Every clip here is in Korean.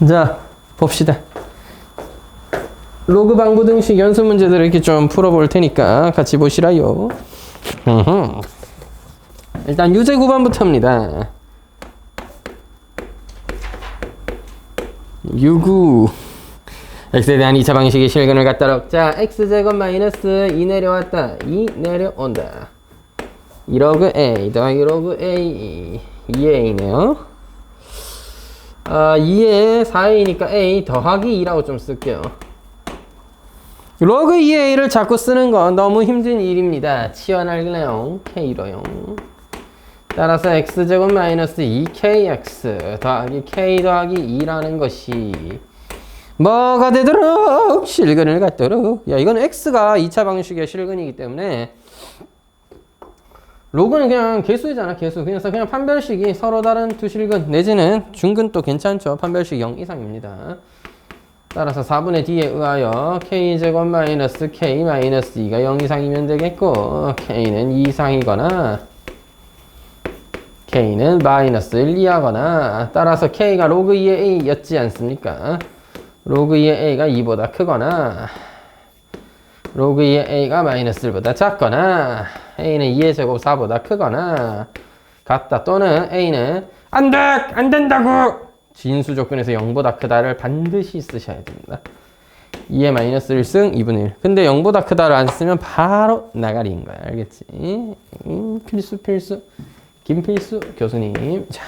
자, 봅시다. 로그 방부등식 연습 문제들을 이렇게 좀 풀어볼 테니까 같이 보시라요. 일단 유제 9번부터입니다. 유구 x에 대한 2차 방식의 실근을 갖도록. 자, x제곱 마이너스 2 내려왔다. 2 내려온다. 2로그 a 더하기 로그 a 2a네요. 2에 4a니까 a 더하기 2라고 좀 쓸게요. 로그 2a를 자꾸 쓰는 건 너무 힘든 일입니다. 치워날래요. k로요. 따라서 x제곱 마이너스 2kx 더하기 k 더하기 2라는 것이 뭐가 되도록 실근을 갖도록. 야, 이건 x가 2차 방식의 실근이기 때문에 로그는 그냥 개수이잖아. 개수. 그래서 그냥 판별식이 서로 다른 두 실근 내지는 중근도 괜찮죠. 판별식 0 이상입니다. 따라서 4분의 d에 의하여 k제곱 마이너스 k 마이너스 2가 0 이상이면 되겠고, k는 2 이상이거나 k는 마이너스 1 이하거나, 따라서 k가 로그 2의 a 였지 않습니까? 로그 2의 a가 2보다 크거나 로그 2의 a가 마이너스 1보다 작거나 a는 2의 제곱 4보다 크거나 같다. 또는 a는 안 돼! 안 된다고! 진수 조건에서 0보다 크다를 반드시 쓰셔야 됩니다. 2의 마이너스 1승 2분의 1. 근데 0보다 크다를 안 쓰면 바로 나가리인 거야. 알겠지? 필수. 김필수 교수님. 자,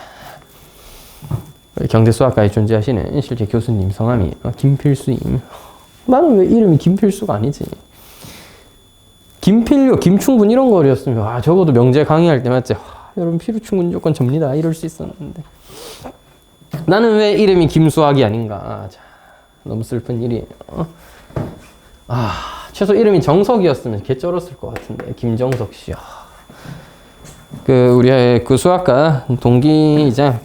경대 수학과에 존재하시는 실제 교수님 성함이에요. 김필수임. 나는 왜 이름이 김필수가 아니지? 김필료, 김충분 이런 거였으면 적어도 명제 강의할 때 맞지? 여러분 필요충분 조건 접니다. 이럴 수 있었는데 나는 왜 이름이 김수학이 아닌가? 자, 너무 슬픈 일이에요. 최소 이름이 정석이었으면 개 쩔었을 것 같은데. 김정석 씨. 우리 수학과 동기이자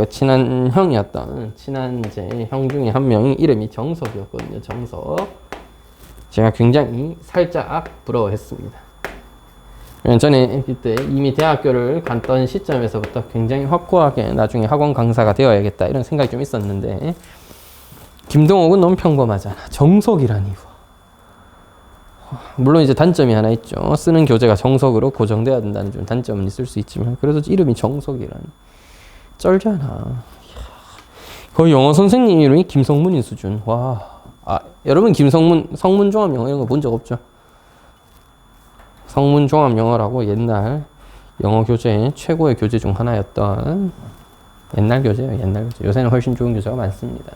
친한 형이었던 친한 제 형 중에 한 명이 이름이 정석이었거든요. 정석. 제가 굉장히 살짝 부러워했습니다. 전에 그때 이미 대학교를 갔던 시점에서부터 굉장히 확고하게 나중에 학원 강사가 되어야겠다 이런 생각이 좀 있었는데, 김동욱은 너무 평범하잖아. 정석이라니. 물론 이제 단점이 하나 있죠. 쓰는 교재가 정석으로 고정돼야 된다는 좀 단점은 있을 수 있지만, 그래도 이름이 정석이라니. 쩔잖아. 거의 영어 선생님 이름이 김성문인 수준. 와. 여러분 성문 종합 영어 이런 거 본 적 없죠? 성문 종합 영어라고 옛날 영어 교재 최고의 교재 중 하나였던 옛날 교재예요. 옛날 교재. 요새는 훨씬 좋은 교재가 많습니다.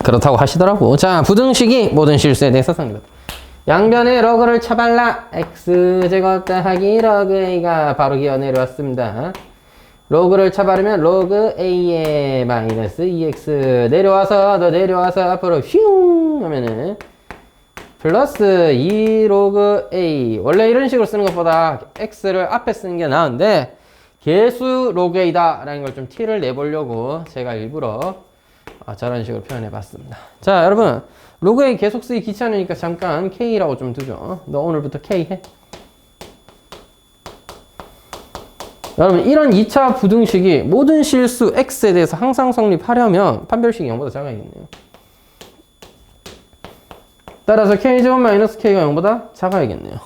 그렇다고 하시더라고. 자, 부등식이 모든 실수에 대해서 성립. 양변에 로그를 쳐발라. x제곱 더하기 로그 a가 바로 기어 내려왔습니다. 로그를 쳐바르면 로그 a에 마이너스 2x 내려와서 앞으로 휘웅 하면은 플러스 2 로그 a. 원래 이런 식으로 쓰는 것보다 x를 앞에 쓰는 게 나은데 개수 로그 a다 라는 걸 좀 티를 내보려고 제가 일부러 저런 식으로 표현해 봤습니다. 자, 여러분 로그 a 계속 쓰기 귀찮으니까 잠깐 k라고 좀 두죠. 너 오늘부터 k 해. 여러분 이런 2차 부등식이 모든 실수 x에 대해서 항상 성립하려면 판별식이 0보다 작아야겠네요. 따라서 k제곱 마이너스 k가 0보다 작아야겠네요.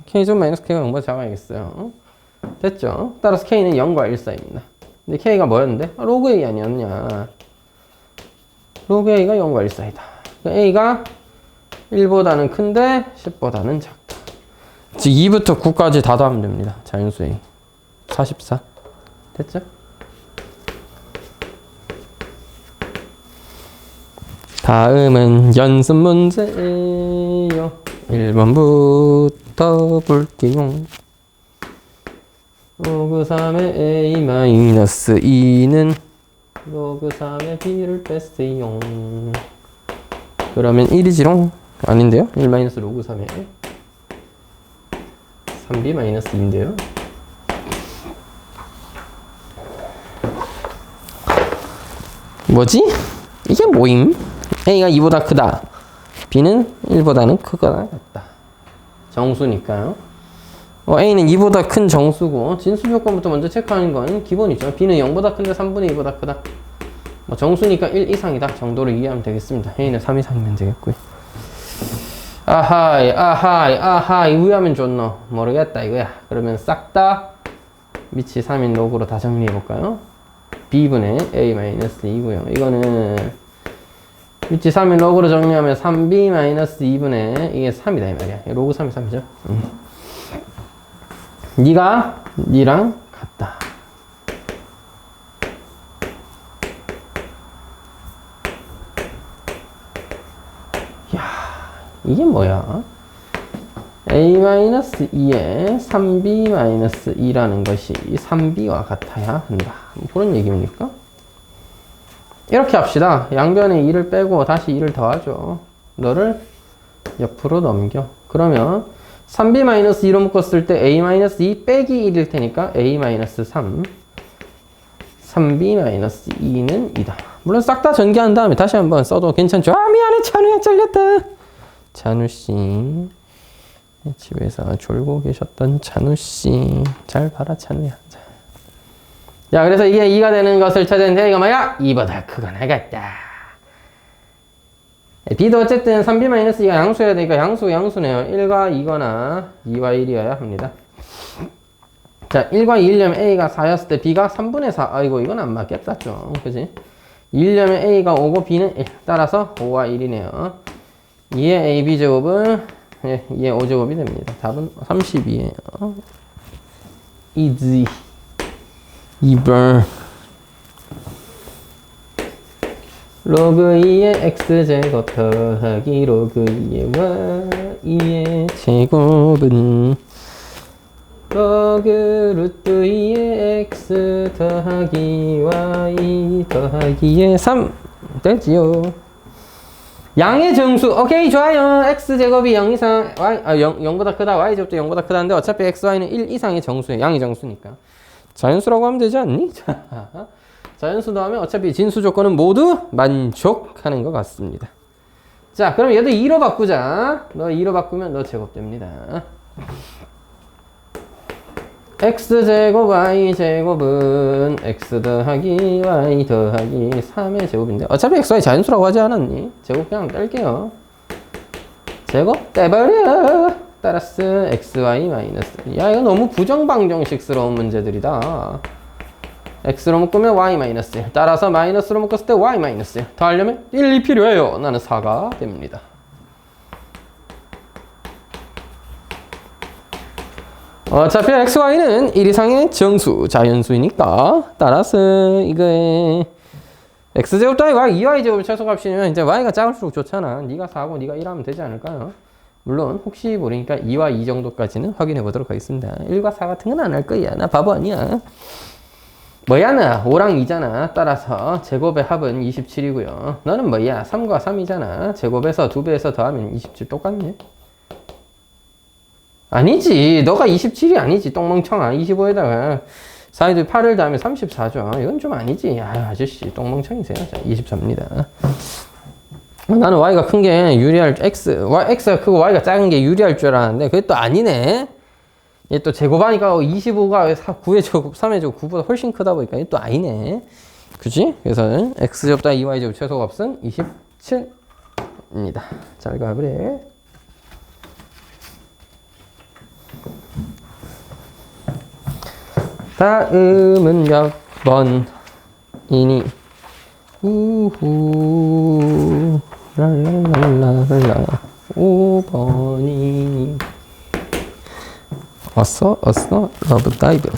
k제곱 마이너스 k가 0보다 작아야겠어요. 됐죠? 따라서 k는 0과 1 사이입니다. 근데 k가 뭐였는데? 로그 a 아니었냐. 로그 a가 0과 1 사이다. a가 1보다는 큰데 10보다는 작다. 즉 2부터 9까지 다 더하면 됩니다. 자연수 a. 44. 됐죠? 다음은 연습 문제예요. 1번부터 볼게요. 로그 3의 a-2는 로그 3의 b를 뺐어요. 그러면 1이지롱? 아닌데요? 1-로그 3의 3b-2인데요. 뭐지? 이게 뭐임? a가 2보다 크다. b는 1보다는 크거나 같다. 정수니까요. a는 2보다 큰 정수고 진수 조건부터 먼저 체크하는 건 기본이죠. b는 0보다 큰데 3분의 2보다 크다. 뭐 정수니까 1 이상이다 정도로 이해하면 되겠습니다. a는 3 이상이면 되겠고요. 아하이 우하면 좋노 모르겠다 이거야. 그러면 싹 다 밑이 3인 로그로 다 정리해 볼까요? b분의 a-2고요. 이거는 밑이 3인 로그로 정리하면 3b-2분의 이게 3이다 이 말이야. 로그 3이 3이죠. 니가 니랑 같다. 야, 이게 뭐야? a-2에 3b-2라는 것이 3b와 같아야 한다. 뭐 그런 얘기입니까? 이렇게 합시다. 양변에 2를 빼고 다시 2를 더하죠. 너를 옆으로 넘겨. 그러면 3b-2로 묶었을 때 a-2 빼기 1일 테니까 a-3 3b-2는 2다. 물론 싹 다 전개한 다음에 다시 한번 써도 괜찮죠. 아 미안해 찬우야 잘렸다. 찬우씨 집에서 졸고 계셨던 찬우씨 잘 봐라 찬우야. 자 그래서 이게 2가 되는 것을 찾았는데 이거 뭐야? 2보다 크거나 같다. b도 어쨌든 3b-2가 양수여야 되니까 양수네요. 1과 2거나 2와 1이어야 합니다. 자 1과 2이려면 a가 4였을 때 b가 3분의 4. 아이고 이건 안 맞겠다 좀 그지? 2이려면 a가 5고 b는 1 따라서 5와 1이네요. 2의 ab제곱은 2의 5제곱이 됩니다. 답은 32예요. easy 2번 로그 2의 x제곱 더하기 로그 2의 y의 제곱은 로그 루트 2의 x 더하기 y 더하기의 3 되지요. 양의 정수 오케이 좋아요. x제곱이 0 이상 y 0보다 크다 y제곱도 0보다 크다는데 어차피 x, y는 1 이상의 정수예요. 양의 정수니까 자연수라고 하면 되지 않니? 자연수도 하면 어차피 진수 조건은 모두 만족하는 것 같습니다. 자 그럼 얘도 2로 바꾸자. 너 2로 바꾸면 너 제곱됩니다. x제곱 y제곱은 x 더하기 y 더하기 3의 제곱인데 어차피 x, y 자연수라고 하지 않았니? 제곱 그냥 뗄게요. 제곱 떼버려. 따라서 x, y 마이너스. 야 이거 너무 부정방정식스러운 문제들이다. x로 묶으면 y 마이너스 1. 따라서 마이너스로 묶었을 때 y 마이너스 1. 더 하려면 1이 필요해요. 나는 4가 됩니다. 어차피 x, y는 1 이상의 정수, 자연수이니까 따라서 이거에 x제곱 더하기 y, 2y제곱 최소값이면 이제 y가 작을수록 좋잖아. 네가 4고 네가 1 하면 되지 않을까요? 물론 혹시 모르니까 2와 2 정도까지는 확인해 보도록 하겠습니다. 1과 4 같은 건 안 할 거야. 나 바보 아니야. 뭐야 나 5랑 2잖아. 따라서 제곱의 합은 27이고요. 너는 뭐야 3과 3이잖아. 제곱에서 2배에서 더하면 27 똑같네. 아니지 너가 27이 아니지 똥멍청아. 25에다가 4에도 8을 더하면 34죠. 이건 좀 아니지. 아 아저씨 똥멍청이세요. 자 24입니다. 나는 y가 큰 게 유리할 x가 크고 y가 작은 게 유리할 줄 알았는데 그게 또 아니네. 얘 또 제곱하니까 25가 9의 제곱, 3의 제곱 9보다 훨씬 크다 보니까 이게 또 아니네. 그치? 그래서 x제곱 더하기 2y제곱 최소값은 27입니다. 잘 가버려. 다음은 몇 번이니? 우후 랄랄랄랄라 5번이니 왔어? 러브 다이브.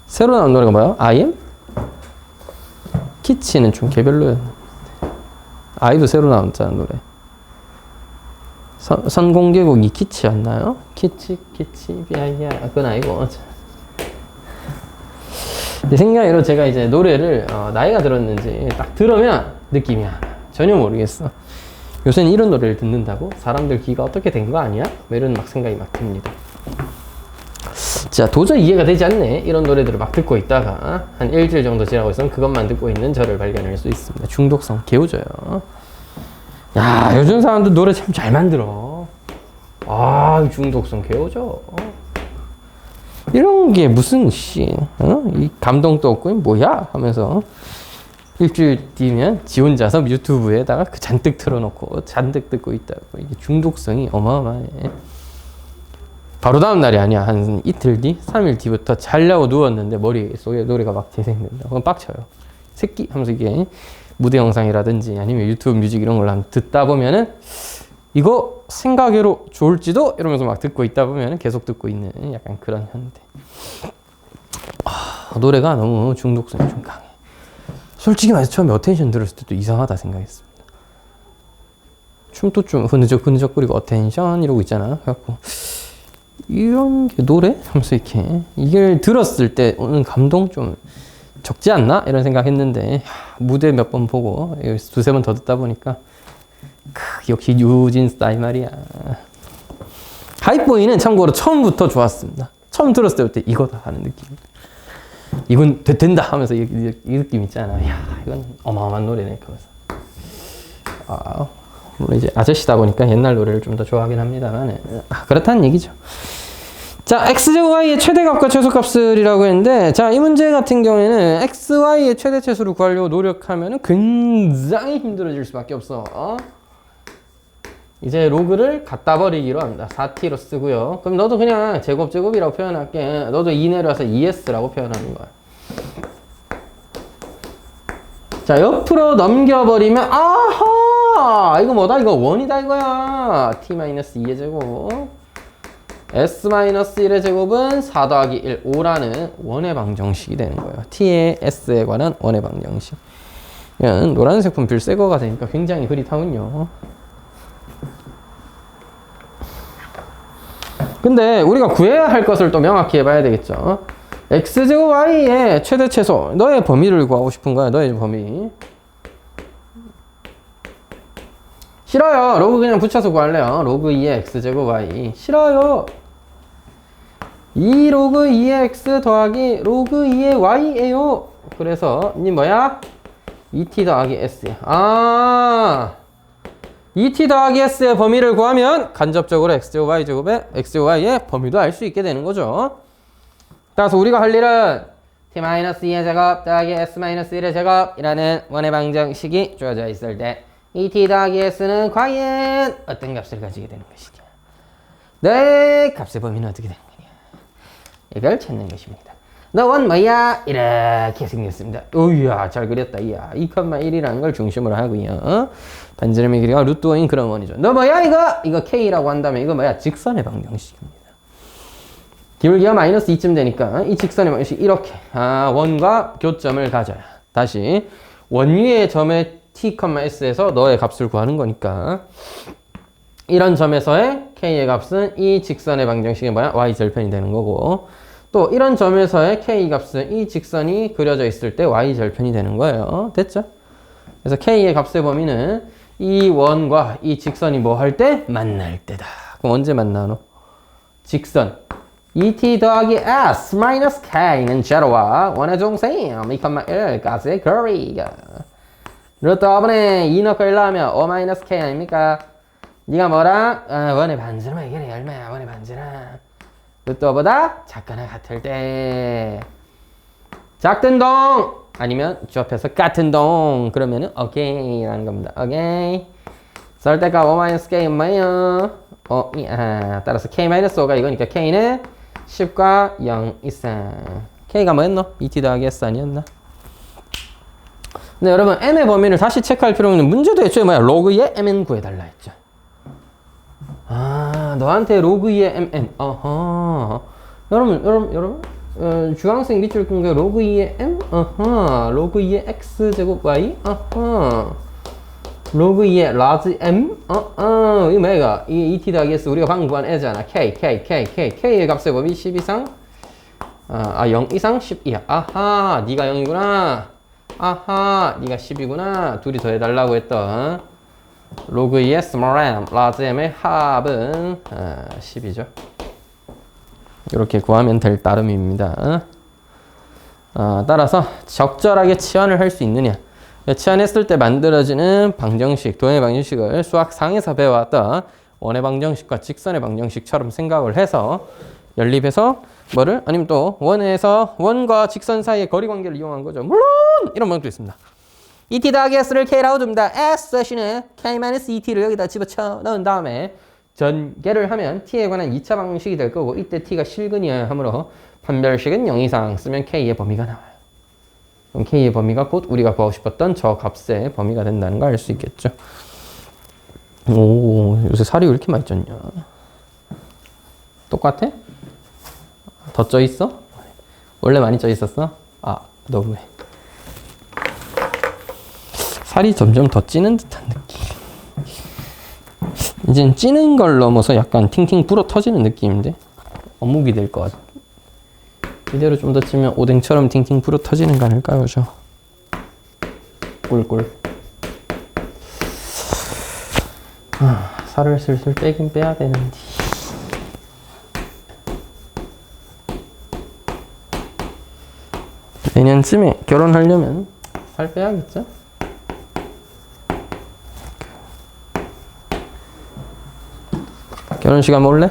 새로 나온 노래가 뭐야? I.M? 키치는 좀 개별로였는데 아이도 새로 나왔잖아 노래. 선공개곡이 키치였나요? 키치 비아야 그건 아니고 내 생각으로 제가 이제 노래를 나이가 들었는지 딱 들으면 느낌이 안 와요. 전혀 모르겠어. 요새는 이런 노래를 듣는다고? 사람들 귀가 어떻게 된 거 아니야? 뭐 이런 막 생각이 막 듭니다. 자, 도저히 이해가 되지 않네. 이런 노래들을 막 듣고 있다가 한 일주일 정도 지나고 있으면 그것만 듣고 있는 저를 발견할 수 있습니다. 중독성 개우져요. 야, 요즘 사람들 노래 참 잘 만들어. 아, 중독성 개우져. 이런 게 무슨 이 감동도 없고 뭐야 하면서 일주일 뒤면 지 혼자서 유튜브에다가 그 잔뜩 틀어놓고 잔뜩 듣고 있다고. 이게 중독성이 어마어마해. 바로 다음 날이 아니야. 한 이틀 뒤, 3일 뒤부터 자려고 누웠는데 머릿속에 노래가 막 재생된다. 그럼 빡쳐요. 새끼 하면서 이게 무대 영상이라든지 아니면 유튜브 뮤직 이런 걸 한번 듣다 보면은 이거 생각외로 좋을지도 이러면서 막 듣고 있다 보면은 계속 듣고 있는 약간 그런 현대. 노래가 너무 중독성이 좀 강해. 솔직히 말해서 처음에 어텐션 들었을 때도 이상하다 생각했습니다. 춤도 좀 흐느적흐느적거리고 어텐션 이러고 있잖아. 그래갖고 이런 게 노래? 하면서 이렇게 이걸 들었을 때 오는 감동 좀 적지 않나? 이런 생각했는데 무대 몇 번 보고 두세 번 더 듣다 보니까 역시 뉴진 스타일 말이야. 하이보이는 참고로 처음부터 좋았습니다. 처음 들었을 때부터 이거다 하는 느낌. 이건 된다 하면서 이 느낌 있잖아. 야, 이건 어마어마한 노래네. 그러면서 물론 이제 아저씨다 보니까 옛날 노래를 좀 더 좋아하긴 합니다만 그렇다는 얘기죠. 자, x제곱 y의 최대값과 최소값을이라고 했는데, 자, 이 문제 같은 경우에는 x, y의 최대 최소를 구하려고 노력하면 굉장히 힘들어질 수밖에 없어. 이제 로그를 갖다 버리기로 합니다. 4t로 쓰고요. 그럼 너도 그냥 제곱이라고 표현할게. 너도 2 내려와서 2s라고 표현하는 거야. 자, 옆으로 넘겨버리면 아하! 이거 뭐다? 이거 1이다 이거야. t-2의 제곱. s-1의 제곱은 4 더하기 1, 5라는 원의 방정식이 되는 거예요. t의 s에 관한 원의 방정식. 이건 노란색 분필 새 거가 되니까 굉장히 흐릿하군요. 근데 우리가 구해야 할 것을 또 명확히 해봐야 되겠죠. x제곱 y의 최대 최소, 너의 범위를 구하고 싶은 거야. 너의 범위. 싫어요. 로그 그냥 붙여서 구할래요. 로그 2의 x제곱 y. 싫어요. 2 로그 2의 x 더하기 로그 2의 y예요. 그래서 니 뭐야? 2t 더하기 s야. 2t 더하기 s의 범위를 구하면 간접적으로 x제곱 y의 범위도 알 수 있게 되는 거죠. 따라서 우리가 할 일은 t-2의 제곱 더하기 s-1의 제곱이라는 원의 방정식이 주어져 있을 때 2t 더하기 s는 과연 어떤 값을 가지게 되는 것이냐. 네, 값의 범위는 어떻게 되는 거냐. 이걸 찾는 것입니다. 너 원 뭐야? 이렇게 생겼습니다. 오우야, 잘 그렸다. 이야, 2,1이라는 걸 중심으로 하고요. 반지름의 길이가 루트 5인 그런 원이죠. 너 뭐야 이거? 이거 k라고 한다면 이거 뭐야? 직선의 방정식입니다. 기울기가 마이너스 2쯤 되니까 이 직선의 방정식 이렇게 원과 교점을 가져야 다시 원 위의 점의 t,s에서 너의 값을 구하는 거니까 이런 점에서의 k의 값은 이 직선의 방정식이 뭐야? y절편이 되는 거고 또 이런 점에서의 k 값은 이 직선이 그려져 있을 때 y절편이 되는 거예요. 됐죠? 그래서 k의 값의 범위는 이 원과 이 직선이 뭐 할 때? 만날 때다. 그럼 언제 만나노? 직선 2t 더하기 s 마이너스 k는 제로와 원의 중심 2,1까지의 거리가 루트 5분의 2 넣고 1 넣으면 5 마이너스 k 아닙니까? 네가 뭐라? 원의 반지름의 길이 얼마야? 원의 반지름 루트 5보다 작거나 같을 때 작든 동 아니면 주합해서 같은 동 그러면은 오케이 라는 겁니다. 오케이 설대값 5 마이너스 k는 뭐예요? 따라서 k-5가 이거니까 k는 10과 0 이상 k가 뭐였노? 2t 더하기 s 아니었나? 네, 여러분 m의 범위를 다시 체크할 필요 없는 문제도 애초에 뭐야? 로그의 mn 구해달라 했죠. 너한테 로그 2의 mn. 여러분, 중앙생 밑줄 끈 게 로그 2의 m? 로그 2의 x제곱 y? 로그 2의 라지 m? 이거 뭐야? 이 2t 더하기 s 우리가 방금 구한 애잖아. k의 값의 범위 10 이상? 0 이상 10 이하. 아하, 니가 0이구나. 아하, 니가 10이구나. 둘이 더 해달라고 했던 로그 2의 small m, large m의 합은 10이죠. 이렇게 구하면 될 따름입니다. 따라서 적절하게 치환을 할 수 있느냐. 치환했을 때 만들어지는 방정식, 도형의 방정식을 수학상에서 배워왔던 원의 방정식과 직선의 방정식처럼 생각을 해서 연립해서 뭐를? 아니면 또 원에서 원과 직선 사이의 거리 관계를 이용한 거죠. 물론 이런 방법도 있습니다. ET 더하기 S를 K라고 둡니다. S 대신에 K-ET를 여기다 집어쳐 넣은 다음에 전개를 하면 T에 관한 2차 방식이 될 거고 이때 T가 실근이어야 하므로 판별식은 0 이상 쓰면 K의 범위가 나와요. 그럼 K의 범위가 곧 우리가 구하고 싶었던 저 값의 범위가 된다는 걸 알 수 있겠죠. 오, 요새 살이 왜 이렇게 많이 쪘냐? 똑같아? 더 쪄 있어? 원래 많이 쪄 있었어? 아, 너무해. 살이 점점 더 찌는 듯한 느낌. 이젠 찌는 걸 넘어서 약간 팅팅 불어 터지는 느낌인데 어묵이 될 것 같아. 이대로 좀 더 찌면 오뎅처럼 팅팅 불어 터지는 거 아닐까요, 저? 꿀꿀. 살을 슬슬 빼긴 빼야 되는데. 내년쯤에 결혼하려면 살 빼야겠죠? 결혼식 안 올래?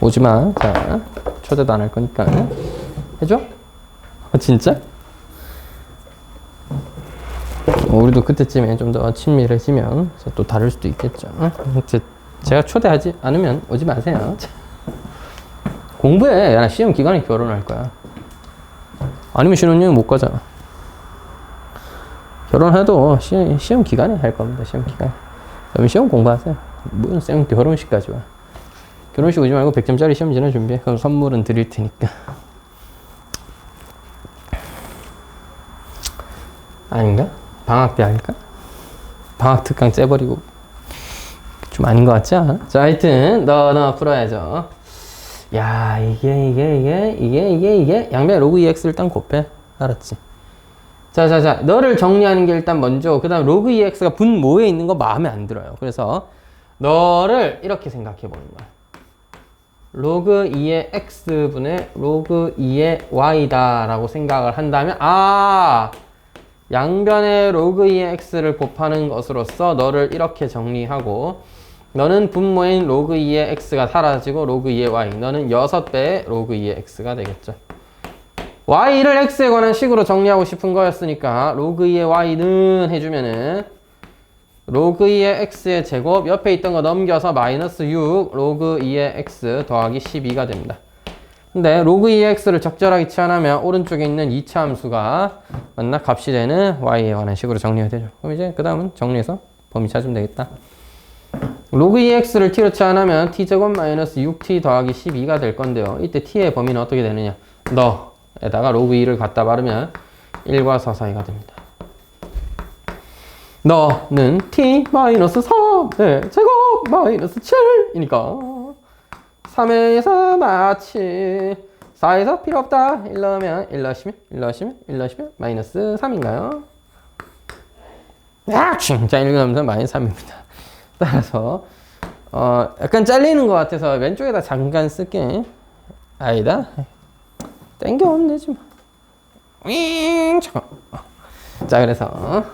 오지마. 자, 초대도 안 할 거니까 해줘? 진짜? 우리도 그때쯤에 좀 더 친밀해지면 또 다를 수도 있겠죠. 제가 초대하지 않으면 오지 마세요. 공부해. 야, 나 시험 기간에 결혼할 거야. 아니면 신혼여행 못 가잖아. 결혼해도 시험 기간에 할 겁니다. 시험 기간에. 그러면 시험 공부하세요. 무슨 쌤 결혼식까지 와. 결혼식 오지 말고 100점짜리 시험지나 준비해. 그럼 선물은 드릴 테니까. 아닌가? 방학 때 할까? 방학 특강 째버리고 좀 아닌 것 같지 않아? 자, 하여튼 너 풀어야죠. 야, 이게 양변 로그 2x를 일단 곱해. 알았지? 자, 너를 정리하는 게 일단 먼저. 그 다음 로그 2x가 분모에 있는 거 마음에 안 들어요. 그래서 너를 이렇게 생각해 보는 거야. 로그 2의 x분의 로그 2의 y다 라고 생각을 한다면 양변의 로그 2의 x를 곱하는 것으로써 너를 이렇게 정리하고 너는 분모인 로그 2의 x가 사라지고 로그 2의 y 너는 6배의 로그 2의 x가 되겠죠. y를 x에 관한 식으로 정리하고 싶은 거였으니까 로그 2의 y는 해주면은 로그 2의 x의 제곱 옆에 있던 거 넘겨서 마이너스 6 로그 2의 x 더하기 12가 됩니다. 근데 로그 2의 x를 적절하게 치환하면 오른쪽에 있는 2차 함수가 맞나? 값이 되는 y에 관한 식으로 정리가 되죠. 그럼 이제 그 다음은 정리해서 범위 찾으면 되겠다. 로그 2x를 t로 치환하면 t제곱 마이너스 6t 더하기 12가 될 건데요. 이때 t의 범위는 어떻게 되느냐? 너에다가 로그 2를 갖다 바르면 1과 4 사이가 됩니다. 너는 t 마이너스 3의 제곱 마이너스 7이니까 3에서 마치 4에서 필요 없다. 1 넣으면 1 넣으시면 마이너스 3인가요? 자, 1 넣으면 마이너스 3입니다. 따라서 약간 잘리는 것 같아서 왼쪽에다 잠깐 쓸게. 아니다. 땡겨오면 되지 뭐. 자, 그래서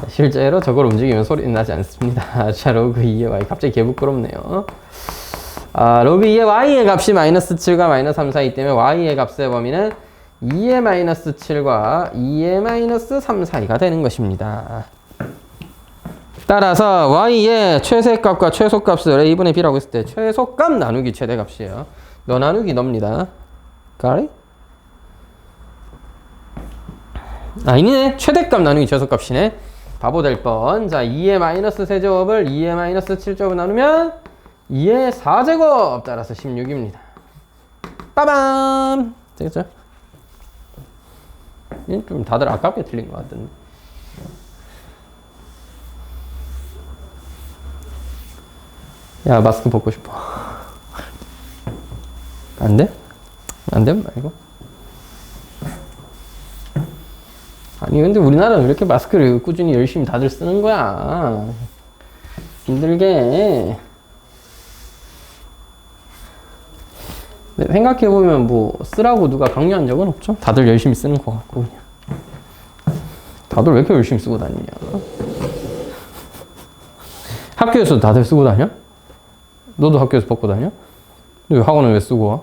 실제로 저걸 움직이면 소리는 나지 않습니다. 자, 로그 2의 y 갑자기 개부끄럽네요. 로그 2의 y의 값이 마이너스 7과 마이너스 3 사이 때문에 y의 값의 범위는 2의 마이너스 7과 2의 마이너스 3 사이가 되는 것입니다. 따라서 y의 최대값과 최소값을 a분의 b라고 했을 때 최소값 나누기 최대값이에요. 너 나누기 너입니다. Got it? 아니네. 최대값 나누기 최소값이네. 바보 될 뻔. 자, 2의 마이너스 세제곱을 2의 마이너스 7제곱 나누면 2의 4제곱. 따라서 16입니다. 빠밤! 되겠죠? 좀 다들 아깝게 틀린 것 같던데. 야, 마스크 벗고 싶어. 안 돼? 안 되면 말고. 아니, 근데 우리나라는 왜 이렇게 마스크를 꾸준히 열심히 다들 쓰는 거야? 힘들게. 생각해보면 뭐, 쓰라고 누가 강요한 적은 없죠? 다들 열심히 쓰는 것 같고, 그냥. 다들 왜 이렇게 열심히 쓰고 다니냐? 학교에서도 다들 쓰고 다녀? 너도 학교에서 벗고 다녀? 근데 학원은 왜 쓰고 와?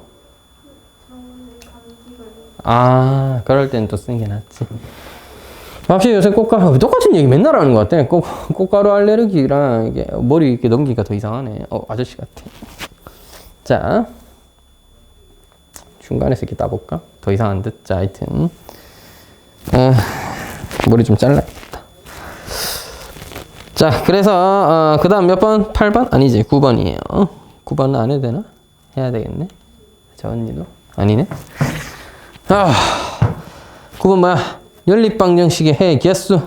아, 그럴 땐 또 쓰는 게 낫지. 확실히 요새 꽃가루, 똑같은 얘기 맨날 하는 것 같아. 꽃가루 알레르기랑 이게 머리 이렇게 넘기기가 더 이상하네. 아저씨 같아. 자, 중간에서 이렇게 따볼까? 더 이상한 듯. 자, 하여튼. 머리 좀 잘라야겠다. 자, 그래서, 그 다음 몇 번? 8번? 아니지, 9번이에요. 9번은 안 해도 되나? 해야 되겠네. 저 언니도? 아니네. 9번 뭐야? 연립방정식의 해 개수.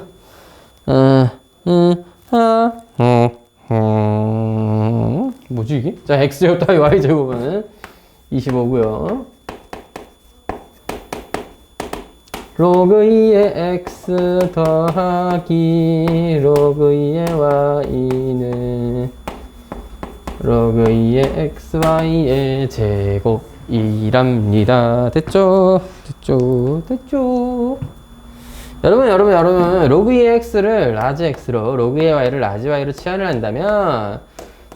뭐지 이게? 자, x제곱 따위 y제곱은 25고요. 로그 2의 x 더하기 로그 2의 y는 로그 2의 x, y의 제곱이랍니다. 됐죠? 여러분, 로그 2의 x를 라지 x로, 로그 2의 y를 라지 y로 치환을 한다면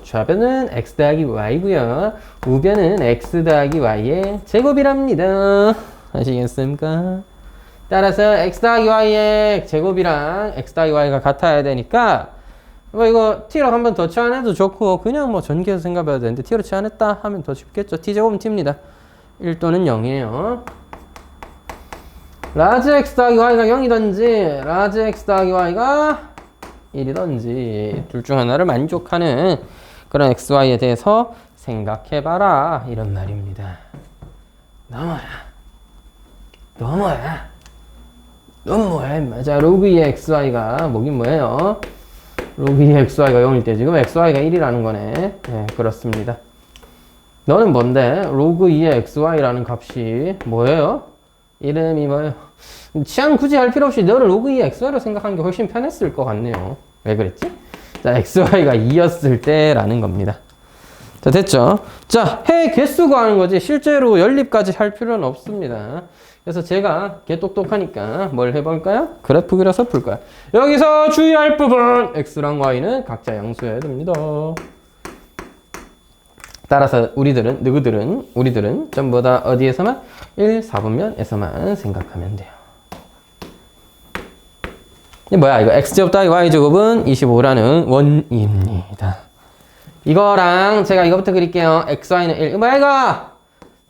좌변은 x 더하기 y고요. 우변은 x 더하기 y의 제곱이랍니다. 아시겠습니까? 따라서 x 더하기 y의 제곱이랑 x 더하기 y가 같아야 되니까 뭐 이거 t로 한 번 더 치환해도 좋고 그냥 뭐 전개해서 생각해도 되는데 t로 치환했다 하면 더 쉽겠죠. t제곱은 t입니다. 1 또는 0이에요. 라지 x 더하기 y가 0이던지 라지 x 더하기 y가 1이던지 둘 중 하나를 만족하는 그런 x, y에 대해서 생각해봐라 이런 말입니다. 넌 뭐야 임마. 자, 로그 2의 xy가 뭐긴 뭐예요? 로그 2의 xy가 0일 때 지금 xy가 1이라는 거네. 네, 그렇습니다. 너는 뭔데? 로그 2의 xy라는 값이 뭐예요? 이름이 뭐예요? 치환 굳이 할 필요 없이 너를 로그 2의 xy로 생각하는 게 훨씬 편했을 것 같네요. 왜 그랬지? 자, xy가 2였을 때라는 겁니다. 자, 됐죠? 자, 해 개수 구하는 거지 실제로 연립까지 할 필요는 없습니다. 그래서 제가 개 똑똑하니까 뭘 해볼까요? 그래프 그려서 풀 거야. 여기서 주의할 부분 x랑 y는 각자 양수여야 됩니다. 따라서 우리들은 전부 다 어디에서만? 1, 4분면에서만 생각하면 돼요. 이 뭐야? 이거 x제곱 따위 y제곱은 25라는 원입니다. 이거랑 제가 이거부터 그릴게요. xy는 1. 뭐야 이거?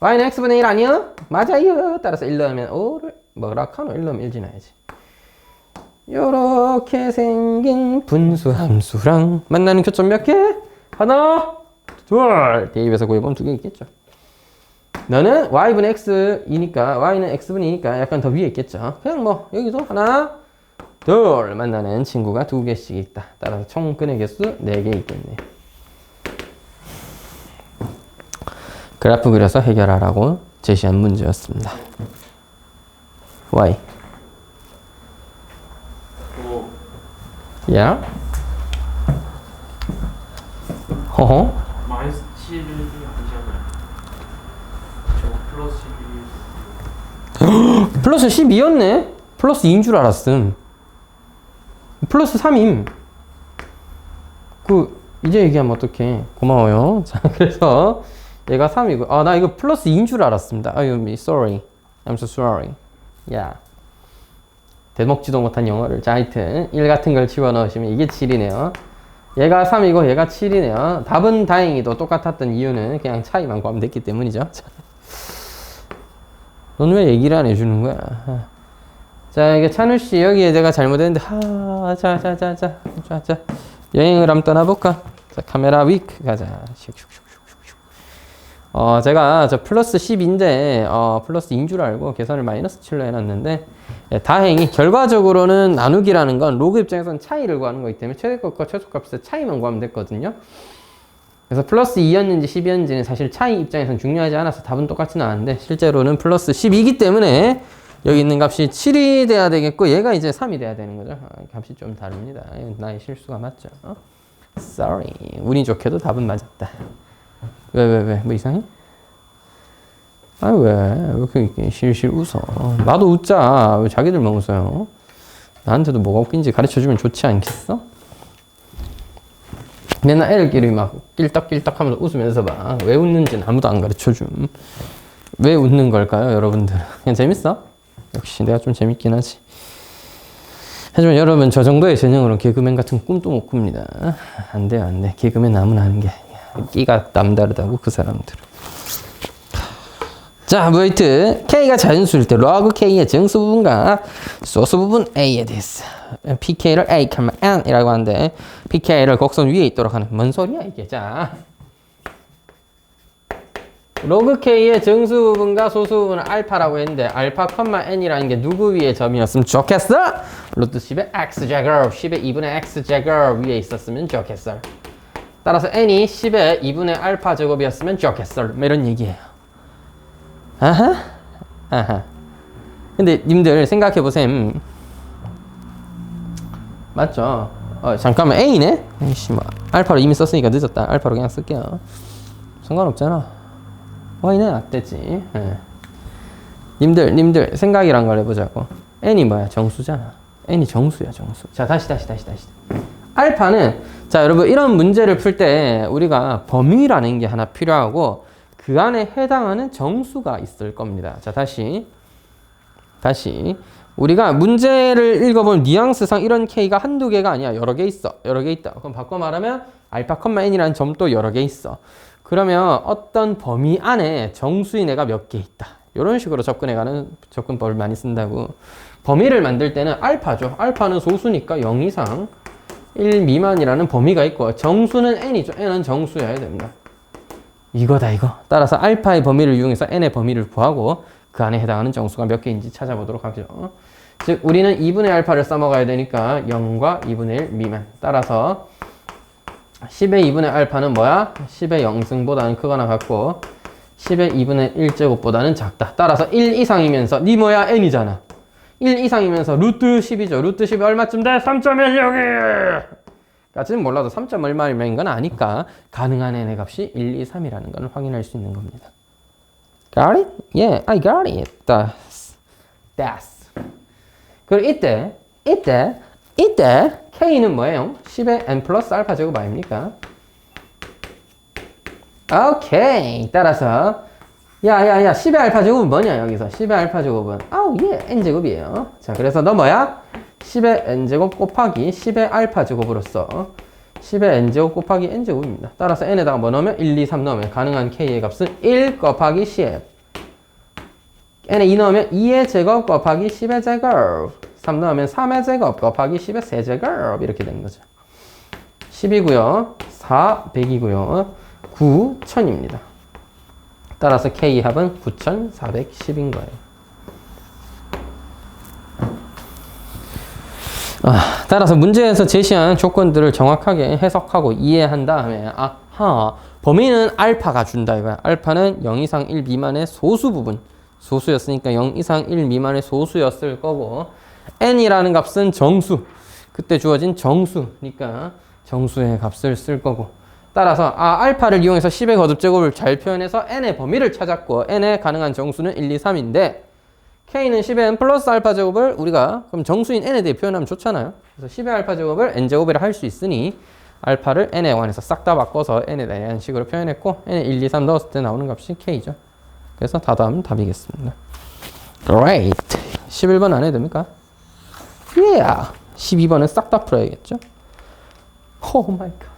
y는 x분의 1 아니요? 맞아요. 따라서 1 넣으면 5를 뭐라 카노 1 넣으면 1 지나야지. 요렇게 생긴 분수 함수랑 만나는 교점 몇 개? 하나, 둘. 대입해서 구해보면 2개 있겠죠. 너는 y분의 x이니까 y는 x분이니까 약간 더 위에 있겠죠. 그냥 뭐 여기도 하나, 둘 만나는 친구가 2개씩 있다. 따라서 총 근의 개수 4개 있겠네. 그래프 그려서 해결하라고 제시한 문제였습니다. Y. 야? 허허? 마이너스 7이 아니잖아요. 저 플러스 12. 플러스 12였네? 플러스 2인 줄 알았음. 플러스 3임. 이제 얘기하면 어떡해. 고마워요. 자, 그래서 얘가 3이고, 나 이거 플러스 2인 줄 알았습니다. sorry. I'm so sorry. 야. 대먹지도 못한 영어를. 자, 하여튼 1 같은 걸 집어넣으시면 이게 7이네요. 얘가 3이고 얘가 7이네요. 답은 다행히도 똑같았던 이유는 그냥 차이만 구하면 됐기 때문이죠. 넌 왜 얘기를 안 해주는 거야? 자, 이게 찬우씨 여기에 내가 잘못했는데 자 여행을 한번 떠나볼까? 자, 카메라 위크 가자. 제가 저 플러스 10인데 플러스 2인 줄 알고 계산을 마이너스 7로 해놨는데 다행히 결과적으로는 나누기라는 건 로그 입장에서는 차이를 구하는 거기 때문에 최대값과 최소값의 차이만 구하면 됐거든요. 그래서 플러스 2였는지 10이었는지는 사실 차이 입장에서는 중요하지 않아서 답은 똑같이 나왔는데 실제로는 플러스 10이기 때문에 여기 있는 값이 7이 돼야 되겠고 얘가 이제 3이 돼야 되는 거죠. 값이 좀 다릅니다. 나의 실수가 맞죠. Sorry. 운이 좋게도 답은 맞았다. 왜? 뭐 이상해? 왜 이렇게 실실 웃어? 나도 웃자. 왜 자기들만 웃어요? 나한테도 뭐가 웃긴지 가르쳐주면 좋지 않겠어? 맨날 애들끼리 막 낄떡낄떡 하면서 웃으면서 봐. 왜 웃는지는 아무도 안 가르쳐줌. 왜 웃는 걸까요, 여러분들? 그냥 재밌어? 역시 내가 좀 재밌긴 하지. 하지만 여러분, 저 정도의 재능으로는 개그맨 같은 꿈도 못 꿉니다. 안 돼요, 안 돼. 개그맨 아무나 하는 게 끼가 남다르다고, 그 사람들은. 자, 무이트 K가 자연수일 때 로그 K의 정수 부분과 소수 부분 A에 대해서 PK를 A, N이라고 하는데 PK를 곡선 위에 있도록 하는 뭔 소리야 이게. 자, 로그 K의 정수 부분과 소수 부분은 알파라고 했는데 알파, N이라는 게 누구 위에 점이었으면 좋겠어? 루트 10의 X제곱, 10의 2분의 X제곱 위에 있었으면 좋겠어. 따라서 N이 10의 2분의 알파 제곱이었으면 좋겠어. 뭐 이런 얘기예요. 아하, 아하. 근데 님들 생각해 보셈. 맞죠? 잠깐만, A네? 에이씨, 뭐 알파로 이미 썼으니까 늦었다. 알파로 그냥 쓸게요. 상관없잖아. Y는 안 됐지. 예. 님들 생각이란 걸 해보자고. N이 뭐야? 정수잖아. N이 정수야, 정수. 자, 다시. 알파는, 자, 여러분, 이런 문제를 풀 때 우리가 범위라는 게 하나 필요하고 그 안에 해당하는 정수가 있을 겁니다. 자, 다시. 우리가 문제를 읽어본 뉘앙스상 이런 K가 한두 개가 아니야. 여러 개 있어. 여러 개 있다. 그럼 바꿔 말하면 알파, N이라는 점도 여러 개 있어. 그러면 어떤 범위 안에 정수인 애가 몇 개 있다. 이런 식으로 접근해가는 접근법을 많이 쓴다고. 범위를 만들 때는 알파죠. 알파는 소수니까 0 이상 1 미만이라는 범위가 있고 정수는 N이죠. N은 정수여야 됩니다. 이거다 이거. 따라서 알파의 범위를 이용해서 n의 범위를 구하고 그 안에 해당하는 정수가 몇 개인지 찾아보도록 하죠. 즉 우리는 2분의 알파를 써먹어야 되니까 0과 2분의 1 미만. 따라서 10의 2분의 알파는 뭐야? 10의 0승보다는 크거나 같고 10의 2분의 1제곱보다는 작다. 따라서 1 이상이면서 니 뭐야? n이잖아. 1 이상이면서 루트 10이죠. 루트 10이 얼마쯤 돼? 3.16이! 까지는 몰라도 3. 얼마인 건 아니까 가능한 n의 값이 1, 2, 3이라는 걸 확인할 수 있는 겁니다. Got it? Yeah, I got it. That's. 그리고 이때 K는 뭐예요? 10의 n 플러스 알파 제곱 아닙니까? 오케이. 따라서 야 10의 알파 제곱은 뭐냐 여기서 10의 알파 제곱은 n 제곱이에요. 자, 그래서 너 뭐야? 10의 n제곱 곱하기 10의 알파 제곱으로서 10의 n제곱 곱하기 n제곱입니다. 따라서 n에다가 뭐 넣으면 1, 2, 3 넣으면 가능한 k의 값은 1 곱하기 10. n에 2 넣으면 2의 제곱 곱하기 10의 제곱. 3 넣으면 3의 제곱 곱하기 10의 세제곱. 이렇게 되는 거죠. 10이고요. 4, 100이고요. 9, 1000입니다. 따라서 K 합은 9410인 거예요. 따라서 문제에서 제시한 조건들을 정확하게 해석하고 이해한 다음에 범위는 알파가 준다 이거야. 알파는 0 이상 1 미만의 소수 부분. 소수였으니까 0 이상 1 미만의 소수였을 거고 n이라는 값은 정수. 그때 주어진 정수니까 정수의 값을 쓸 거고 따라서 알파를 이용해서 10의 거듭제곱을 잘 표현해서 n의 범위를 찾았고 n의 가능한 정수는 1, 2, 3인데 K는 10의 n 플러스 알파 제곱을 우리가 그럼 정수인 n에 대해 표현하면 좋잖아요. 그래서 10의 알파 제곱을 n제곱이라 할 수 있으니 알파를 n에 관해서 싹 다 바꿔서 n에 대한 식으로 표현했고 n에 1, 2, 3 넣었을 때 나오는 값이 K죠. 그래서 다음 답이겠습니다. Great. 11번 안 해도 됩니까? Yeah. 12번은 싹 다 풀어야겠죠? Oh my god.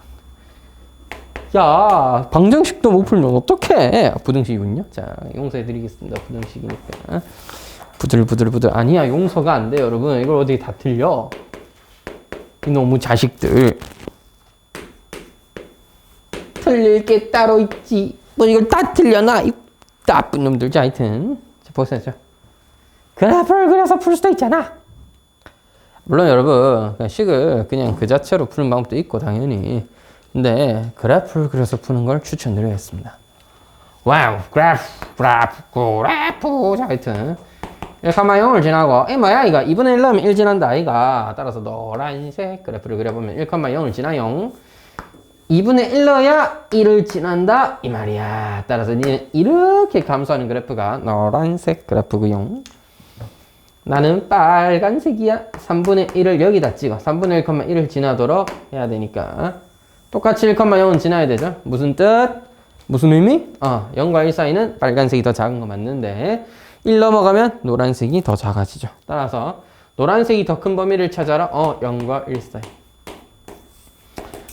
야, 방정식도 못 풀면 어떡해? 부등식이군요. 자, 용서해드리겠습니다. 부등식이니까. 부들부들. 아니야, 용서가 안 돼요, 여러분. 이걸 어떻게 다 틀려? 이놈의 자식들. 틀릴 게 따로 있지. 뭐 이걸 다 틀려놔. 이 나쁜 놈들. 자, 하여튼. 자, 보세요. 그래프를 그려서 풀 수도 있잖아. 물론 여러분, 식을 그냥 그 자체로 푸는 방법도 있고, 당연히. 근데 그래프를 그려서 푸는 걸 추천드리겠습니다. 와우, 그래프. 자, 하여튼 1,0을 지나고 이 뭐야 이거 2분의 1 넣으면 1 지난다 아이가. 따라서 노란색 그래프를 그려보면 1,0을 지나요. 2분의 1 넣어야 1을 지난다 이 말이야. 따라서 니는 이렇게 감소하는 그래프가 노란색 그래프고요. 나는 빨간색이야. 3분의 1을 여기다 찍어. 3분의 1,1을 지나도록 해야 되니까 똑같이 1,0은 지나야 되죠. 무슨 뜻? 무슨 의미? 0과 1 사이는 빨간색이 더 작은 거 맞는데 1 넘어가면 노란색이 더 작아지죠. 따라서 노란색이 더 큰 범위를 찾아라. 0과 1 사이.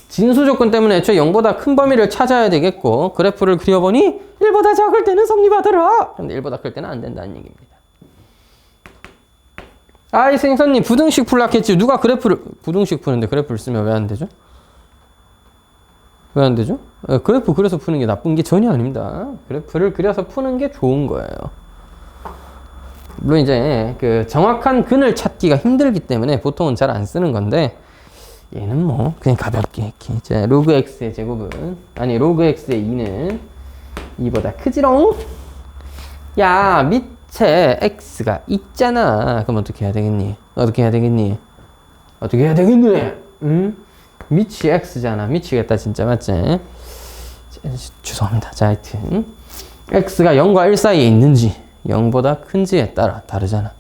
진수 조건 때문에 애초에 0보다 큰 범위를 찾아야 되겠고 그래프를 그려보니 1보다 작을 때는 성립하더라. 근데 1보다 클 때는 안 된다는 얘기입니다. 아이 생선님 부등식 풀락했지. 누가 그래프를 부등식 푸는데 그래프를 쓰면 왜 안 되죠? 왜 안 되죠? 그래프 그려서 푸는 게 나쁜 게 전혀 아닙니다. 그래프를 그려서 푸는 게 좋은 거예요. 물론 이제 그 정확한 근을 찾기가 힘들기 때문에 보통은 잘 안 쓰는 건데 얘는 뭐 그냥 가볍게 이렇게 이제 로그 x의 제곱은 아니 로그 x의 2는 2보다 크지롱. 야 밑에 x가 있잖아. 그럼 어떻게 해야 되겠니? 어떻게 해야 되겠니? 어떻게 해야 되겠니? 응? 밑이 x잖아. 미치겠다 진짜 맞지? 죄송합니다. 자 하여튼 x가 0과 1 사이에 있는지 0보다 큰지에 따라 다르잖아.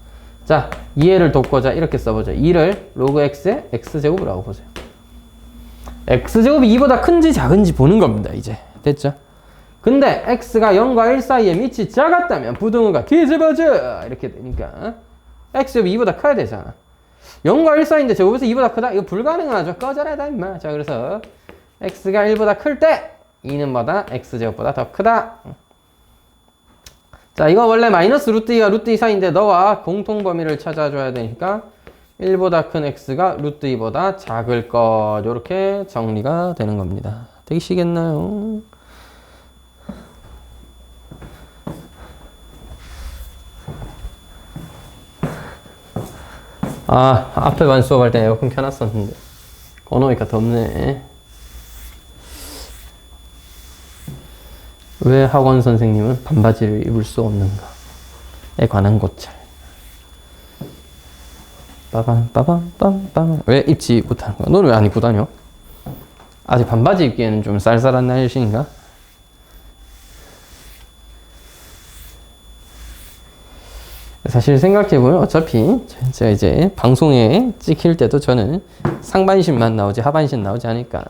자, 이해를 돕고자 이렇게 써보죠. 2를 로그 x의 x제곱이라고 보세요. x제곱이 2보다 큰지 작은지 보는 겁니다. 이제 됐죠? 근데 x가 0과 1 사이에 밑이 작았다면 부등호가 뒤집어져 이렇게 되니까 x제곱이 2보다 커야 되잖아. 0과 1 사이인데 제곱에서 2보다 크다? 이거 불가능하죠. 꺼져라다 임마. 자, 그래서 x가 1보다 클 때 2는 뭐다? x제곱보다 더 크다. 자, 이거 원래 마이너스 루트 2와 루트 2 사이인데 너와 공통 범위를 찾아줘야 되니까 1보다 큰 x가 루트 2보다 작을 것. 요렇게 정리가 되는 겁니다. 되시겠나요? 앞에 반 수업할 때 에어컨 켜놨었는데 꺼놓으니까 덥네. 왜 학원 선생님은 반바지를 입을 수 없는가에 관한 고찰. 빠밤. 왜 입지 못하는 거야? 너는 왜 안 입고 다녀? 아직 반바지 입기에는 좀 쌀쌀한 날씨인가? 사실 생각해보면 어차피 제가 이제 방송에 찍힐 때도 저는 상반신만 나오지 하반신 나오지 않으니까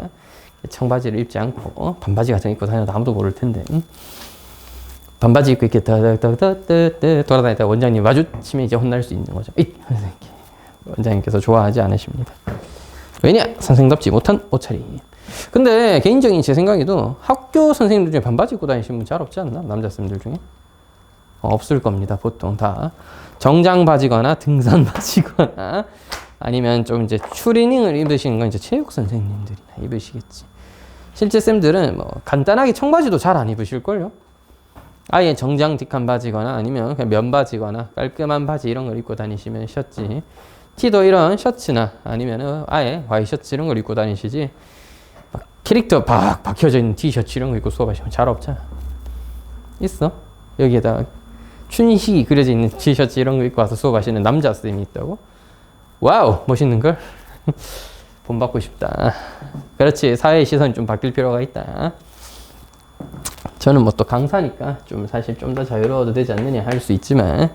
청바지를 입지 않고 반바지 같은 거 입고 다녀도 아무도 모를 텐데 반바지 입고 이렇게 돌아다니다 원장님 마주치면 이제 혼날 수 있는 거죠. 원장님께서 좋아하지 않으십니다. 왜냐? 선생답지 못한 옷차림. 근데 개인적인 제 생각에도 학교 선생님들 중에 반바지 입고 다니시는 분 잘 없지 않나? 남자 쌤들 중에? 없을 겁니다. 보통 다 정장 바지거나 등산 바지거나 아니면 좀 이제 추리닝을 입으시는 건 이제 체육 선생님들이나 입으시겠지. 실제 쌤들은 뭐 간단하게 청바지도 잘 안 입으실걸요? 아예 정장 딕한 바지거나 아니면 그냥 면바지거나 깔끔한 바지 이런 걸 입고 다니시면 셔츠. 티도 이런 셔츠나 아니면 아예 와이셔츠 이런 걸 입고 다니시지. 막 캐릭터 박 박혀져 있는 티셔츠 이런 거 입고 수업하시면 잘 없잖아. 있어? 여기에다 춘식이 그려져 있는 티셔츠 이런 거 입고 와서 수업하시는 남자 쌤이 있다고? 와우, 멋있는걸? 본받고 싶다. 그렇지, 사회의 시선이 좀 바뀔 필요가 있다. 저는 뭐 또 강사니까 좀 사실 좀 더 자유로워도 되지 않느냐 할 수 있지만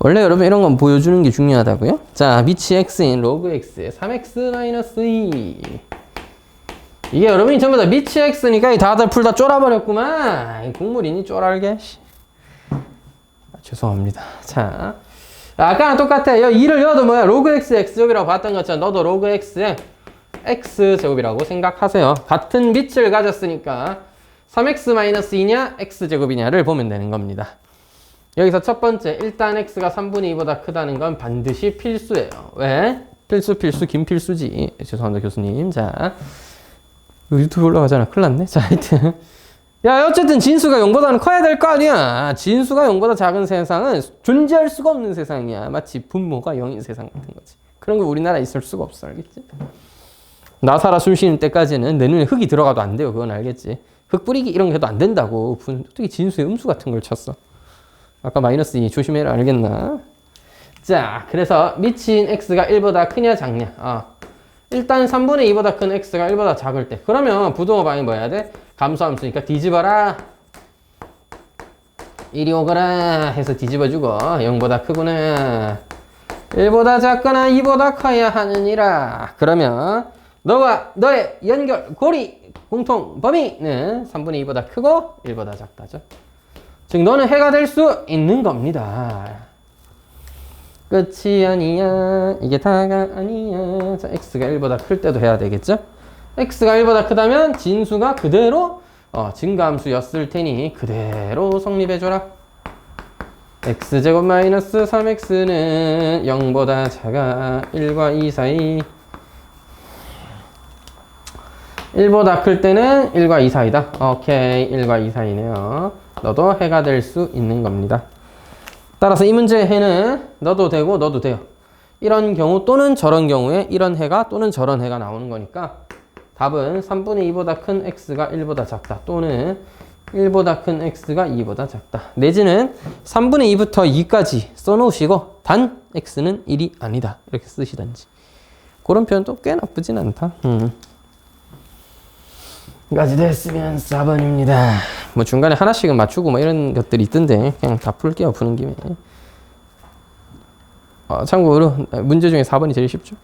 원래 여러분 이런 건 보여주는 게 중요하다고요? 자, 밑이 x인 로그 x의 3x-2 이게 여러분이 전부 다 밑이 x니까 다들 풀다 쫄아버렸구만. 국물이니 쫄알게. 죄송합니다. 자, 아까랑 똑같아. 2를 여도 뭐야? 로그 x의 x제곱이라고 봤던 것처럼 너도 로그 x의 x제곱이라고 생각하세요. 같은 밑을 가졌으니까 3x-2냐 x제곱이냐를 보면 되는 겁니다. 여기서 첫 번째, 일단 x가 3분의 2보다 크다는 건 반드시 필수예요. 왜? 필수, 김필수지. 죄송합니다, 교수님. 자, 유튜브 올라가잖아. 큰일 났네. 자, 하여튼. 야, 어쨌든 진수가 0보다는 커야 될 거 아니야. 진수가 0보다 작은 세상은 존재할 수가 없는 세상이야. 마치 분모가 0인 세상 같은 거지. 그런 거 우리나라에 있을 수가 없어. 알겠지? 나 살아 숨 쉬는 때까지는 내 눈에 흙이 들어가도 안 돼요. 그건 알겠지? 흙 뿌리기 이런 거 해도 안 된다고. 어떻게 진수에 음수 같은 걸 쳤어? 아까 마이너스 2 조심해라. 알겠나? 자, 그래서 미친 x가 1보다 크냐 작냐. 일단 3분의 2보다 큰 x가 1보다 작을 때. 그러면 부등호 방이 뭐 해야 돼? 감소함수니까 뒤집어라. 이리 오거라 해서 뒤집어주고 0보다 크구나. 1보다 작거나 2보다 커야 하느니라. 그러면 너와 너의 연결 고리 공통 범위는 3분의 2보다 크고 1보다 작다죠. 즉 너는 해가 될 수 있는 겁니다. 끝이 아니야. 이게 다가 아니야. 자, x가 1보다 클 때도 해야 되겠죠? x가 1보다 크다면 진수가 그대로 증가함수였을 테니 그대로 성립해줘라. x제곱 마이너스 3x는 0보다 작아. 1과 2 사이. 1보다 클 때는 1과 2 사이다. 오케이. 1과 2 사이네요. 너도 해가 될 수 있는 겁니다. 따라서 이 문제의 해는 너도 되고 너도 돼요. 이런 경우 또는 저런 경우에 이런 해가 또는 저런 해가 나오는 거니까 답은 3분의 2보다 큰 x가 1보다 작다. 또는 1보다 큰 x가 2보다 작다. 내지는 3분의 2부터 2까지 써놓으시고 단 x는 1이 아니다. 이렇게 쓰시던지. 그런 표현도 꽤 나쁘진 않다. 까지 됐으면 4번입니다. 뭐 중간에 하나씩은 맞추고 뭐 이런 것들이 있던데 그냥 다 풀게요. 푸는 김에. 참고로 문제 중에 4번이 제일 쉽죠.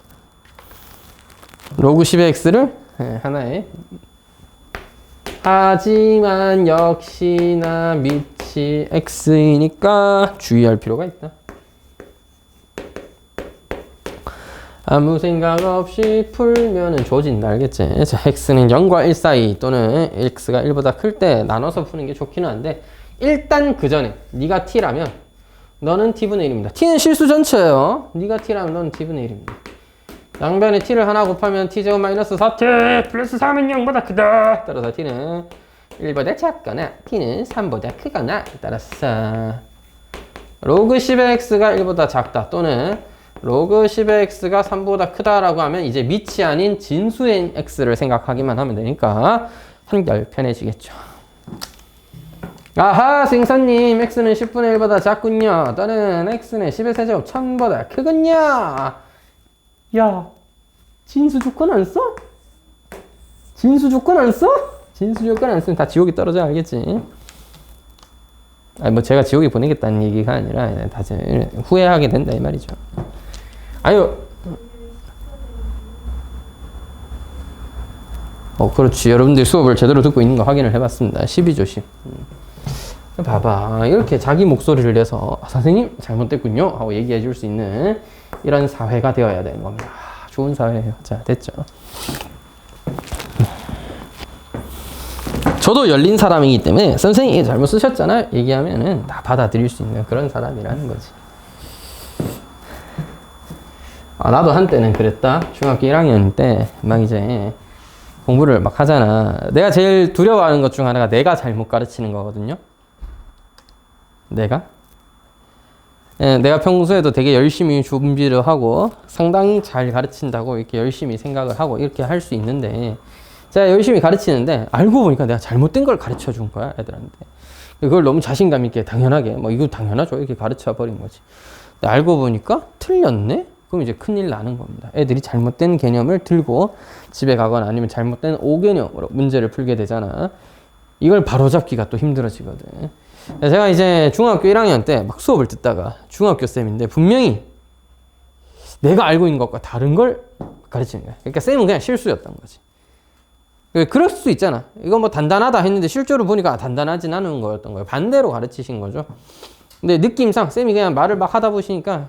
로그 10의 x를 하나에 하지만 역시나 밑이 x이니까 주의할 필요가 있다. 아무 생각 없이 풀면은 조진다. 알겠지? 자, x는 0과 1 사이 또는 x가 1보다 클 때 나눠서 푸는 게 좋기는 한데 일단 그 전에 네가 t라면 너는 t분의 1입니다. t는 실수 전체예요. 네가 t라면 너는 t분의 1입니다. 양변에 t를 하나 곱하면 t제곱 마이너스 4t 플러스 3은 0보다 크다. 따라서 t는 1보다 작거나 t는 3보다 크거나 따라서 로그 10의 x가 1보다 작다 또는 로그 10의 x가 3보다 크다라고 하면 이제 밑이 아닌 진수의 x를 생각하기만 하면 되니까 한결 편해지겠죠. 아하, 생선님, x는 10분의 1보다 작군요. 또는 x는 10의 세제곱 1000보다 크군요. 야, 진수 조건 안 써? 진수 조건 안 써? 진수 조건 안 쓰면 다 지옥에 떨어져. 알겠지? 아니, 뭐 제가 지옥에 보내겠다는 얘기가 아니라 다들 후회하게 된다 이 말이죠. 아유, 그렇지. 여러분들 수업을 제대로 듣고 있는 거 확인을 해봤습니다. 12조 10. 봐봐. 이렇게 자기 목소리를 내서 선생님 잘못됐군요 하고 얘기해 줄 수 있는 이런 사회가 되어야 되는 겁니다. 좋은 사회예요. 자, 됐죠. 저도 열린 사람이기 때문에 선생님이 잘못 쓰셨잖아요 얘기하면은 다 받아들일 수 있는 그런 사람이라는 거지. 나도 한때는 그랬다. 중학교 1학년 때 막 이제 공부를 막 하잖아. 내가 제일 두려워하는 것 중 하나가 내가 잘못 가르치는 거거든요. 내가 평소에도 되게 열심히 준비를 하고 상당히 잘 가르친다고 이렇게 열심히 생각을 하고 이렇게 할 수 있는데 제가 열심히 가르치는데 알고 보니까 내가 잘못된 걸 가르쳐 준 거야, 애들한테. 그걸 너무 자신감 있게 당연하게 뭐 이거 당연하죠 이렇게 가르쳐 버린 거지. 근데 알고 보니까 틀렸네? 그럼 이제 큰일 나는 겁니다. 애들이 잘못된 개념을 들고 집에 가거나 아니면 잘못된 오개념으로 문제를 풀게 되잖아. 이걸 바로잡기가 또 힘들어지거든. 제가 이제 중학교 1학년 때 막 수업을 듣다가 중학교 쌤인데 분명히 내가 알고 있는 것과 다른 걸 가르치는 거야. 그러니까 쌤은 그냥 실수였던 거지. 그럴 수 있잖아. 이거 뭐 단단하다 했는데 실제로 보니까 단단하진 않은 거였던 거예요. 반대로 가르치신 거죠. 근데 느낌상 쌤이 그냥 말을 막 하다 보시니까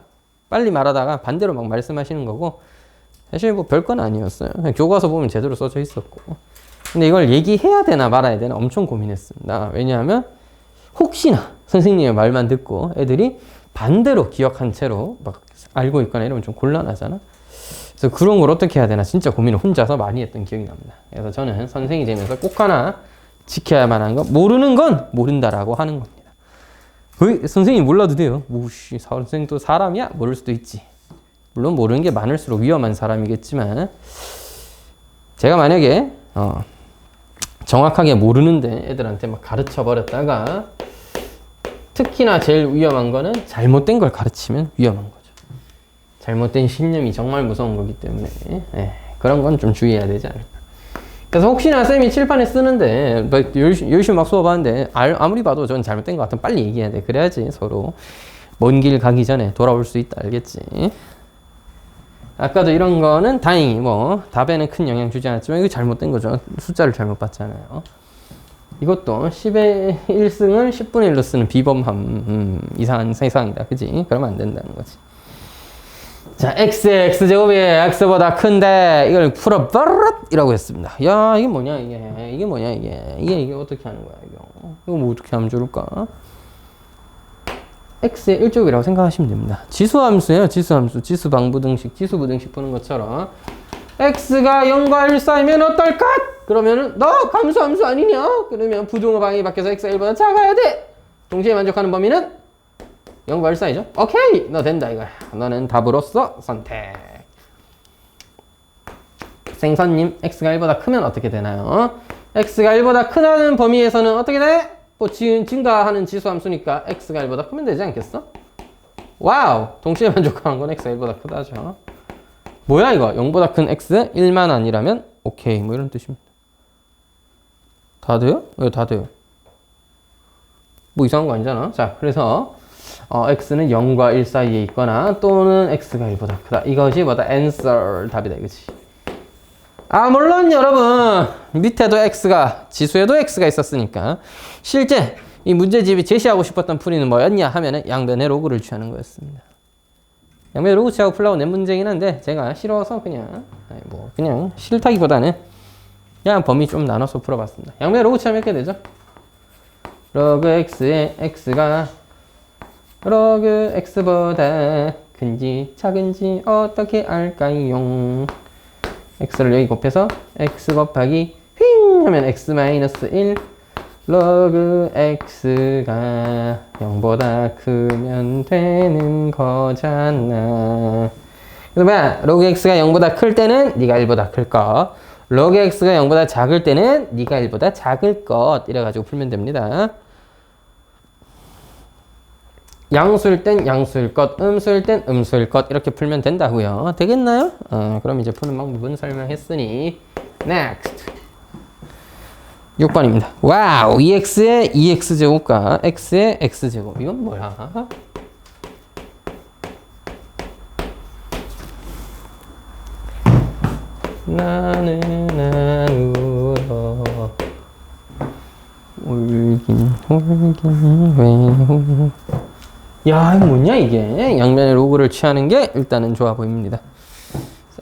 빨리 말하다가 반대로 막 말씀하시는 거고 사실 뭐 별건 아니었어요. 그냥 교과서 보면 제대로 써져 있었고. 근데 이걸 얘기해야 되나 말아야 되나 엄청 고민했습니다. 왜냐하면 혹시나 선생님의 말만 듣고 애들이 반대로 기억한 채로 막 알고 있거나 이러면 좀 곤란하잖아. 그래서 그런 걸 어떻게 해야 되나 진짜 고민을 혼자서 많이 했던 기억이 납니다. 그래서 저는 선생이 되면서 꼭 하나 지켜야만 하는 건 모르는 건 모른다라고 하는 겁니다. 선생님이 몰라도 돼요. 뭐씨 선생도 사람이야? 모를 수도 있지. 물론 모르는 게 많을수록 위험한 사람이겠지만 제가 만약에 정확하게 모르는데 애들한테 막 가르쳐 버렸다가 특히나 제일 위험한 거는 잘못된 걸 가르치면 위험한 거죠. 잘못된 신념이 정말 무서운 거기 때문에 그런 건 좀 주의해야 되지 않을까. 그래서 혹시나 쌤이 칠판에 쓰는데 열심히 막 수업하는데 아무리 봐도 전 잘못된 것 같으면 빨리 얘기해야 돼. 그래야지 서로 먼 길 가기 전에 돌아올 수 있다. 알겠지? 아까도 이런 거는 다행히 뭐 답에는 큰 영향 주지 않았지만 이거 잘못된 거죠. 숫자를 잘못 봤잖아요. 이것도 10의 1승을 10분의 1로 쓰는 비범함. 이상한 세상이다. 그지? 그러면 안 된다는 거지. 자, x의 x제곱이 x보다 큰데 이걸 풀어버릇 이라고 했습니다. 야, 이게 뭐냐 이게. 이게 뭐냐 이게 어떻게 하는 거야 이거 뭐 어떻게 하면 좋을까? x의 1제곱이라고 생각하시면 됩니다. 지수함수예요. 지수방부등식, 지수부등식 푸는 것처럼 x가 0과 1 사이면 어떨까? 그러면은 너 감수함수 아니냐? 그러면 부등호 방향이 바뀌어서 x가 1보다 작아야 돼. 동시에 만족하는 범위는 0과 1 사이죠. 오케이, 너 된다 이거야. 너는 답으로서 선택. 생선님, x가 1보다 크면 어떻게 되나요? x가 1보다 크다는 범위에서는 어떻게 돼? 뭐 증가하는 지수함수니까 x가 1보다 크면 되지 않겠어? 와우! 동시에 만족하는 건 x가 1보다 크다죠. 뭐야 이거? 0보다 큰 x? 1만 아니라면 오케이, 뭐 이런 뜻입니다. 다 돼요? 왜 다 돼요? 뭐 이상한 거 아니잖아. 자, 그래서 x는 0과 1 사이에 있거나 또는 x가 1보다 크다. 이것이 뭐다? answer 답이다 이거지. 아, 물론 여러분 밑에도 x가, 지수에도 x가 있었으니까 실제 이 문제집이 제시하고 싶었던 풀이는 뭐였냐 하면은 양변의 로그를 취하는 거였습니다. 양변의 로그 취하고 풀라고 낸 문제긴 한데 제가 싫어서 그냥 그냥 싫다기보다는 그냥 범위 좀 나눠서 풀어봤습니다. 양변의 로그 취하면 이렇게 되죠. 로그 x에 x가 로그 x보다 큰지 작은지 어떻게 알까요? x를 여기 곱해서 x 곱하기 휙 하면 x 마이너스 1 로그 x가 0보다 크면 되는 거잖아. 그래서 뭐야? 로그 x가 0보다 클 때는 네가 1보다 클 것, 로그 x가 0보다 작을 때는 네가 1보다 작을 것 이래가지고 풀면 됩니다. 양수일 땐 양수일 것, 음수일 땐 음수일 것 이렇게 풀면 된다고요. 되겠나요? 그럼 이제 푸는 방법은 설명했으니 next 6번입니다. 와우! 2x의 2x제곱과 x의 x제곱 이건 뭐야? 나는 울어 울긴 왜 야, 이거 뭐냐 이게? 양면의 로그를 취하는 게 일단은 좋아 보입니다.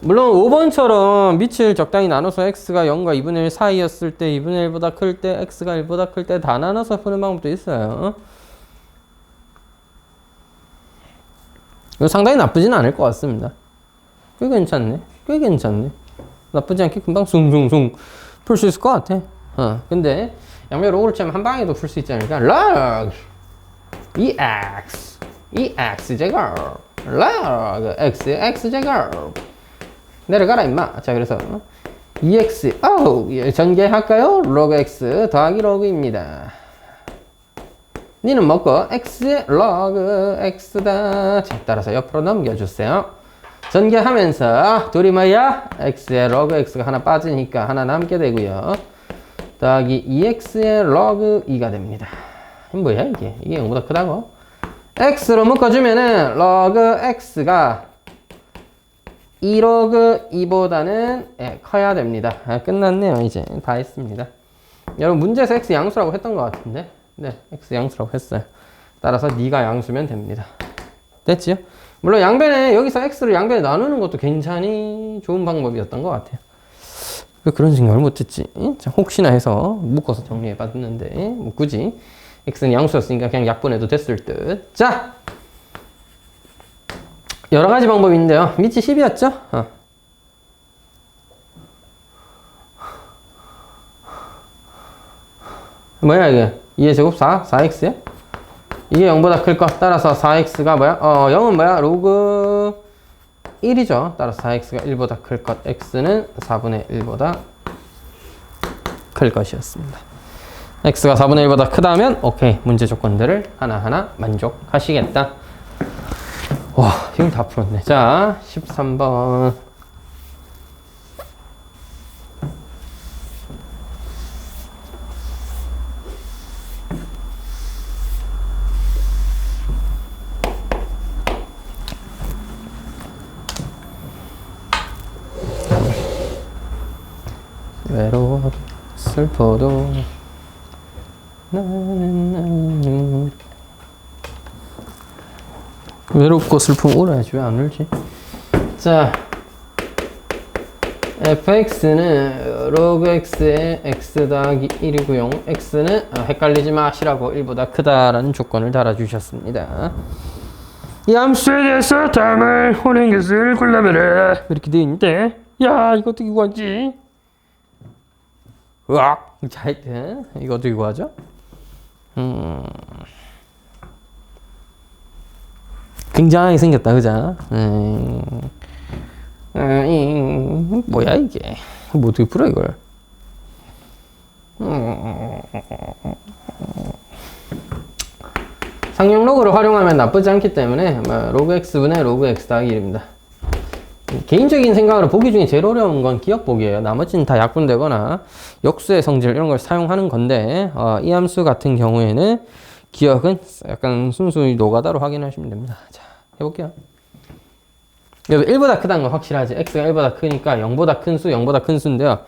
물론 5번처럼 밑을 적당히 나눠서 x가 0과 2분의 1 사이였을 때 2분의 1보다 클 때 x가 1보다 클 때 다 나눠서 푸는 방법도 있어요. 이거 상당히 나쁘지는 않을 것 같습니다. 꽤 괜찮네. 나쁘지 않게 금방 숭숭숭 풀 수 있을 것 같아. 근데 양면 로그를 취하면 한 방에도 풀 수 있지 않을까? log 이 x제곱 log x제곱 내려가라 임마. 자, 그래서 2x 전개할까요? log x 더하기 log입니다. 니는 먹고 x의 log x다. 자, 따라서 옆으로 넘겨주세요. 전개하면서 둘이 뭐야? x의 log x가 하나 빠지니까 하나 남게 되고요. 더하기 2x의 log 2가 됩니다. 뭐야 이게? 이게 0보다 크다고? x로 묶어주면은 log x가 2log 2보다는 커야 됩니다. 끝났네요. 이제 다 했습니다. 여러분 문제에서 x 양수라고 했던 것 같은데, 네, x 양수라고 했어요. 따라서 네가 양수면 됩니다. 됐지요? 물론 양변에 여기서 x를 양변에 나누는 것도 굉장히 좋은 방법이었던 것 같아요. 왜 그런 생각을 못했지? 자, 혹시나 해서 묶어서 정리해봤는데 뭐 굳이 x는 양수였으니까 그냥 약분해도 됐을 듯. 자, 여러 가지 방법이 있는데요. 밑이 10이었죠? 뭐야 이게? 2의 제곱 4x야? 이게 0보다 클 거. 따라서 4x가 뭐야? 0은 뭐야? 로그 1이죠. 따라서 4x가 1보다 클 것. x는 4분의 1보다 클 것이었습니다. x가 4분의 1보다 크다면 오케이, 문제 조건들을 하나하나 만족하시겠다. 와, 이건 다 풀었네. 자, 13번. 외로워도 슬퍼도 나는 외롭고 슬픔 울어야지 왜 안 울지? 자, fx는 로그 x의 x 더하기 1이고요. x는 헷갈리지 마시라고 1보다 크다라는 조건을 달아주셨습니다. 이 함수에 대해서 다음을 옳은 것을 골라내라 이렇게 되어 있는데, 야 이거 어떻게 구하지? 으악! 자, 하여튼 이거 어떻게 구하죠? 굉장하게 생겼다, 그자? 뭐야 이게? 뭐 어떻게 풀어 이걸? 상용 로그를 활용하면 나쁘지 않기 때문에 로그 x분의 로그 x 더하기 1입니다. 개인적인 생각으로 보기 중에 제일 어려운 건 기억 보기예요. 나머지는 다 약분되거나 역수의 성질 이런 걸 사용하는 건데, 이 함수 같은 경우에는 기억은 약간 순수히 노가다로 확인하시면 됩니다. 자, 해볼게요. 여기 1보다 크다는 건 확실하지. x가 1보다 크니까 0보다 큰 수, 0보다 큰 수인데요.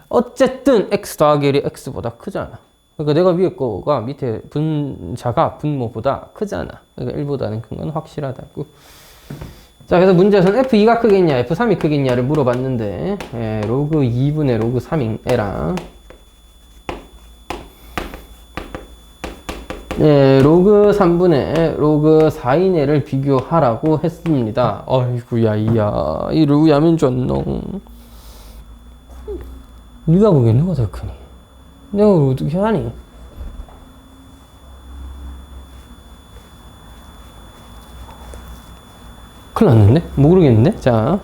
어쨌든 x 더하기 1이 x보다 크잖아. 그러니까 내가 위에 거가 밑에 분자가 분모보다 크잖아. 그러니까 1보다는 큰 건 확실하다고. 자, 그래서 문제에서는 f2가 크겠냐, f3이 크겠냐를 물어봤는데, 로그 2분의 로그 3인 애랑 로그 3분의 로그 4인 애를 비교하라고 했습니다. 어이구야, 이야, 이 루야면 좋노. 네가 보기엔 누가 더 크니? 내가 어떻게 하니? 큰일 났는데? 모르겠는데? 자.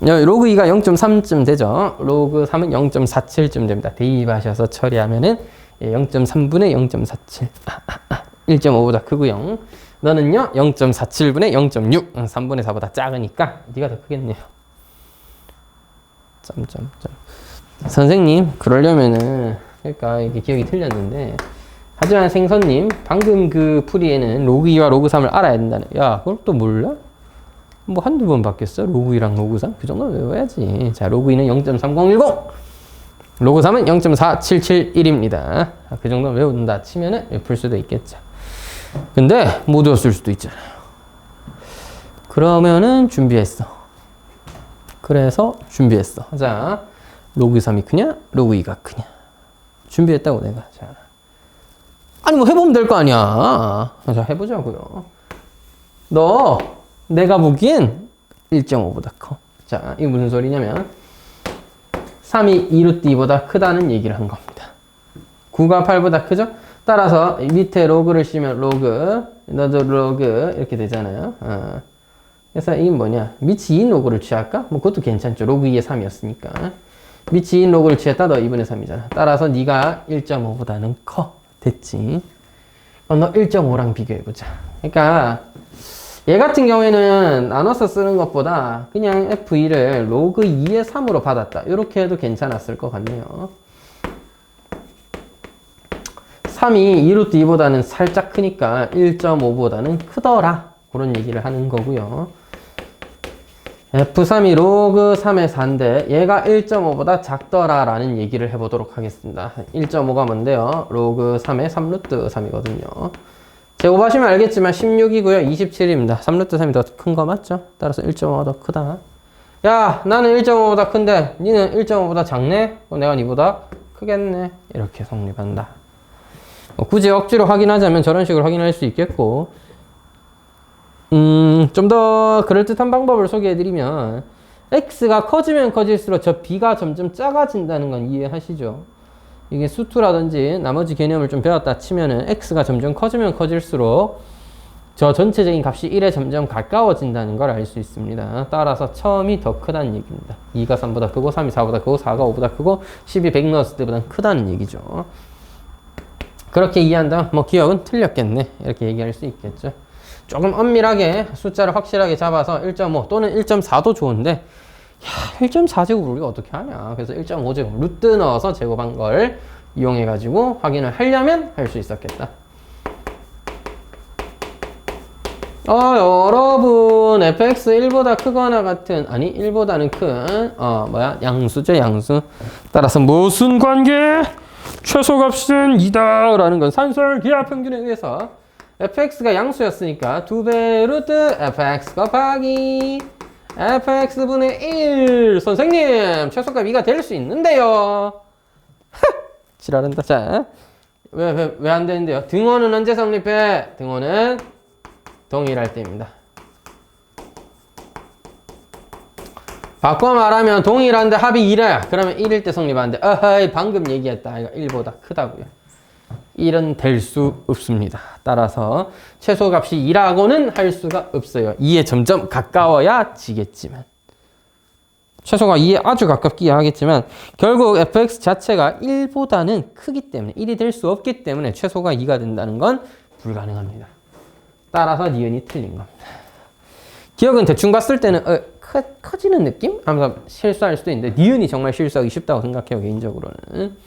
여기 로그 2가 0.3쯤 되죠? 로그 3은 0.47쯤 됩니다. 대입하셔서 처리하면은 0.3분의 0.47. 1.5보다 크고요. 너는요? 0.47분의 0.6. 3분의 4보다 작으니까 네가 더 크겠네요. 선생님, 그러려면은, 그러니까 이게 기억이 틀렸는데, 하지만 생선님, 방금 그 풀이에는 로그 2와 로그 3을 알아야 된다네. 야, 그걸 또 몰라? 뭐 한두 번 바뀌었어? 로그 2랑 로그 3? 그 정도는 외워야지. 자, 로그 2는 0.3010! 로그 3은 0.4771입니다. 그 정도는 외운다 치면은 풀 수도 있겠죠. 근데 못 외웠을 수도 있잖아요. 그러면은 준비했어. 그래서 준비했어. 자, 로그 3이 크냐? 로그 2가 크냐? 준비했다고 내가. 자. 아니 뭐 해보면 될 거 아니야. 자, 해보자고요. 너 내가 보기엔 1.5보다 커. 자, 이게 무슨 소리냐면 3이 2루트 2보다 크다는 얘기를 한 겁니다. 9가 8보다 크죠? 따라서 밑에 로그를 씌우면 로그, 너도 로그 이렇게 되잖아요. 그래서 이게 뭐냐? 밑이 2인 로그를 취할까? 뭐 그것도 괜찮죠. 로그 2의 3이었으니까. 밑이 2인 로그를 취했다. 너 2분의 3이잖아. 따라서 네가 1.5보다는 커. 됐지? 너 1.5랑 비교해보자. 그러니까 얘 같은 경우에는 나눠서 쓰는 것보다 그냥 F2를 로그 2의 3으로 받았다. 이렇게 해도 괜찮았을 것 같네요. 3이 2루트 2보다는 살짝 크니까 1.5보다는 크더라. 그런 얘기를 하는 거고요. F3이 로그 3의 4인데 얘가 1.5보다 작더라 라는 얘기를 해보도록 하겠습니다. 1.5가 뭔데요? 로그 3의 3루트 3이거든요. 제곱하시면 알겠지만 16이고요. 27입니다. 3루트 3이 더 큰 거 맞죠? 따라서 1.5가 더 크다. 야, 나는 1.5보다 큰데 니는 1.5보다 작네? 내가 니보다 크겠네. 이렇게 성립한다. 굳이 억지로 확인하자면 저런 식으로 확인할 수 있겠고, 좀 더 그럴듯한 방법을 소개해드리면 x가 커지면 커질수록 저 b가 점점 작아진다는 건 이해하시죠? 이게 수투라든지 나머지 개념을 좀 배웠다 치면은 x가 점점 커지면 커질수록 저 전체적인 값이 1에 점점 가까워진다는 걸 알 수 있습니다. 따라서 처음이 더 크다는 얘기입니다. 2가 3보다 크고 3이 4보다 크고 4가 5보다 크고 10이 100 넣었을 때보다 크다는 얘기죠. 그렇게 이해한다면 뭐 기억은 틀렸겠네. 이렇게 얘기할 수 있겠죠. 조금 엄밀하게 숫자를 확실하게 잡아서 1.5 또는 1.4도 좋은데, 야, 1.4제곱을 우리가 어떻게 하냐. 그래서 1.5제곱 루트 넣어서 제곱한 걸 이용해가지고 확인을 하려면 할 수 있었겠다. 여러분 fx 1보다 크거나 같은 아니 1보다는 큰 양수죠 양수. 따라서 무슨 관계? 최소값은 2다 라는 건 산술 기하 평균에 의해서 fx가 양수였으니까 2배 루트 fx 곱하기 fx분의 1. 선생님 최소값 2가 될 수 있는데요. 지랄한다. 자, 왜 안 되는데요? 등호는 언제 성립해? 등호는 동일할 때입니다. 바꿔 말하면 동일한데 합이 1이야. 그러면 1일 때 성립하는데 어허이 방금 얘기했다. 이거 1보다 크다고요. 1은 될 수 없습니다. 따라서 최소값이 2라고는 할 수가 없어요. 2에 점점 가까워야 지겠지만 최소가 2에 아주 가깝게 하겠지만 결국 fx 자체가 1보다는 크기 때문에 1이 될 수 없기 때문에 최소가 2가 된다는 건 불가능합니다. 따라서 니은이 틀린 겁니다. 기억은 대충 봤을 때는 커지는 느낌? 하면서 실수할 수도 있는데 니은이 정말 실수하기 쉽다고 생각해요. 개인적으로는.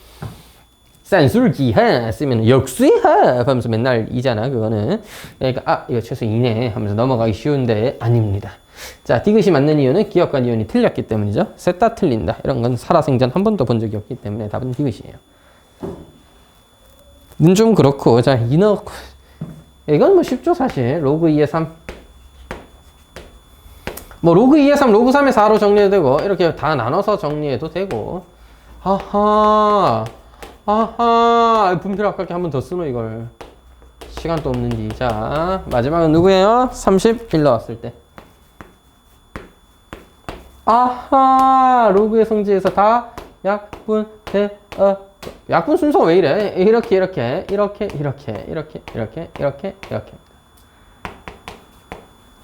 산술기하 쓰면 역수이하 하면서 맨날 이잖아 그거는. 그러니까 이거 최소 2네 하면서 넘어가기 쉬운데 아닙니다. 자, 디귿이 맞는 이유는 기억과 니은이 틀렸기 때문이죠. 셋 다 틀린다. 이런 건 살아생전 한 번도 본 적이 없기 때문에 답은 디귿이에요. 는 좀 그렇고 자, 이 넣고 이건 뭐 쉽죠 사실. 로그 2의 3 뭐 로그 2의 3, 로그 3의 4로 정리해도 되고 이렇게 다 나눠서 정리해도 되고. 아하 분필 아깝게 한 번 더 쓰노 이걸. 시간도 없는디. 자, 마지막은 누구예요? 31 넣었을 때. 아하 로그의 성질에서 다 약분 약분 순서가 왜 이래? 이렇게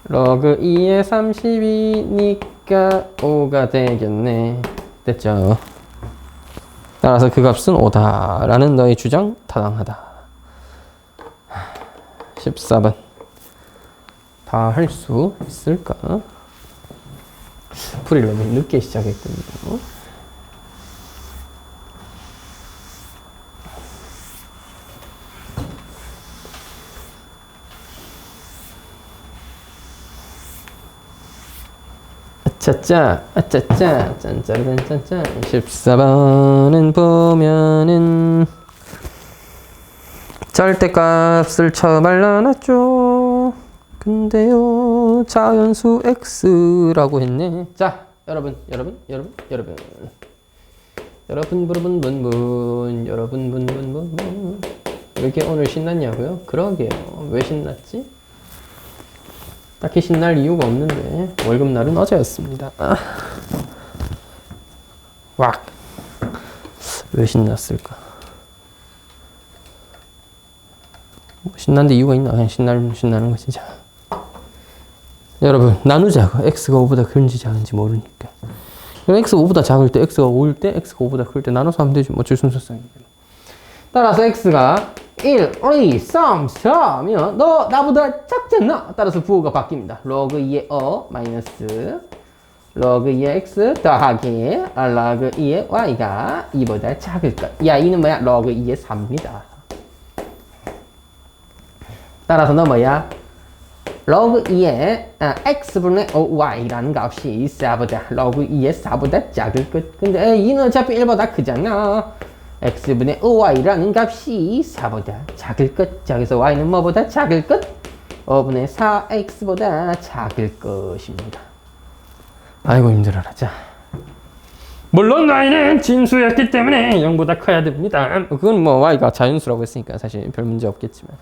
로그 2의 32니까 5가 되겠네. 됐죠? 따라서 그 값은 5다 라는 너의 주장 타당하다. 14번 다 할 수 있을까? 풀이를 너무 늦게 시작했군요. 아짜짜 짠짜르짠짠짠. 14번은 보면은 절대값을 처발라놨죠. 근데요 자연수 x라고 했네. 자, 여러분 왜 이렇게 오늘 신났냐고요? 그러게요. 왜 신났지? 딱히 신날 이유가 없는데 월급날은 어제였습니다. 왜 신났을까? 뭐 신난데 이유가 있나? 그냥 신나는 거 진짜. 여러분 나누자고. x가 5보다 큰지 작은지 모르니까. x가 5보다 작을 때, x가 5일 때, x가 5보다 클 때 나눠서 하면 되지. 뭐 질순수성이에요. 따라서 x가 1, 2, 3, 4면 너 나보다 작잖아. 따라서 부호가 바뀝니다. 로그 2의 마이너스 로그 2의 x 더하기 로그 2의 y가 2보다 작을 것. 야, 이는 뭐야? 로그 2의 3입니다. 따라서 너 뭐야? 로그 2의 x분의 y라는 값이 4보다 로그 2의 4보다 작을 것. 근데 이는 어차피 1보다 크잖아. x분의 y라는 값이 4보다 작을 것. 자, 그래서 y는 뭐보다 작을 것? 5분의 4x보다 작을 것입니다. 아이고 힘들어라. 자, 물론 y는 진수였기 때문에 0보다 커야 됩니다. 그건 뭐 y가 자연수라고 했으니까 사실 별 문제 없겠지만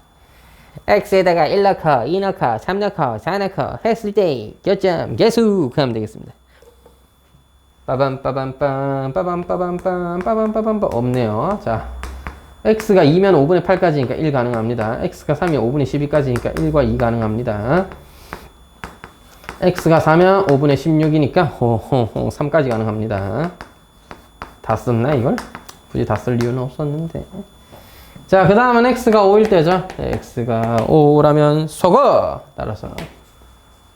x에다가 1 넣고 2 넣고 3 넣고 4 넣고 했을 때 교점 계수 하면 되겠습니다. 빠밤빠밤빰 빠밤빠밤빰 없네요. 자, x가 2면 5분의 8까지니까 1 가능합니다. x가 3이면 5분의 12까지니까 1과 2 가능합니다. x가 4면 5분의 16이니까 3까지 가능합니다. 다 썼나 이걸? 굳이 다 쓸 이유는 없었는데. 자, 그 다음은 x가 5일 때죠. x가 5라면 속어. 따라서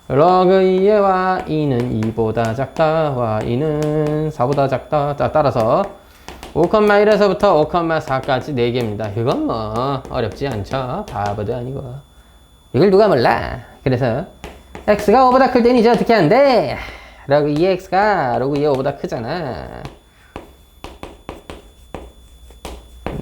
로그 2의 y는 2보다 작다. y는 4보다 작다. 자, 따라서 5,1에서부터 5,4까지 4개입니다. 이건 뭐 어렵지 않죠. 바보도 아니고. 이걸 누가 몰라. 그래서 x가 5보다 클 때는 이제 어떻게 하는데? 로그 2x가 로그 2의 5보다 크잖아.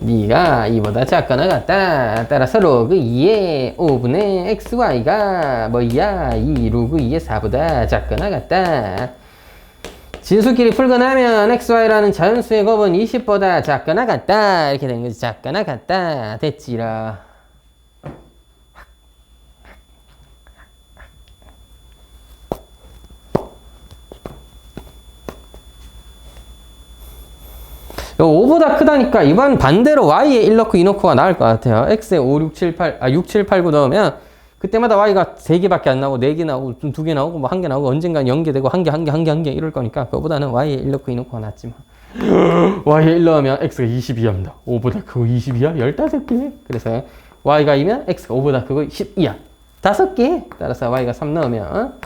B가 2보다 작거나 같다. 따라서 로그 2의 5분의 xy가 뭐야? 2 로그 2의 4보다 작거나 같다. 진수끼리 풀고 나면 xy라는 자연수의 곱은 20보다 작거나 같다. 이렇게 되는 거지. 작거나 같다. 됐지라. 요 5보다 크다니까 이번 반대로 y에 1 넣고 2 넣고가 나을 것 같아요. x에 5, 6, 7, 8, 6, 7, 8, 9 넣으면 그때마다 y가 3개밖에 안 나오고 4개 나오고 2개 나오고 뭐 1개 나오고 언젠간 0개 되고 1개 이럴 거니까 그거보다는 y에 1 넣고 2 넣고가 낫지 뭐. y에 1 넣으면 x가 22합니다. 5보다 크고 22야? 15개. 그래서 y가 2면 x가 5보다 크고 12야. 5개. 따라서 y가 3 넣으면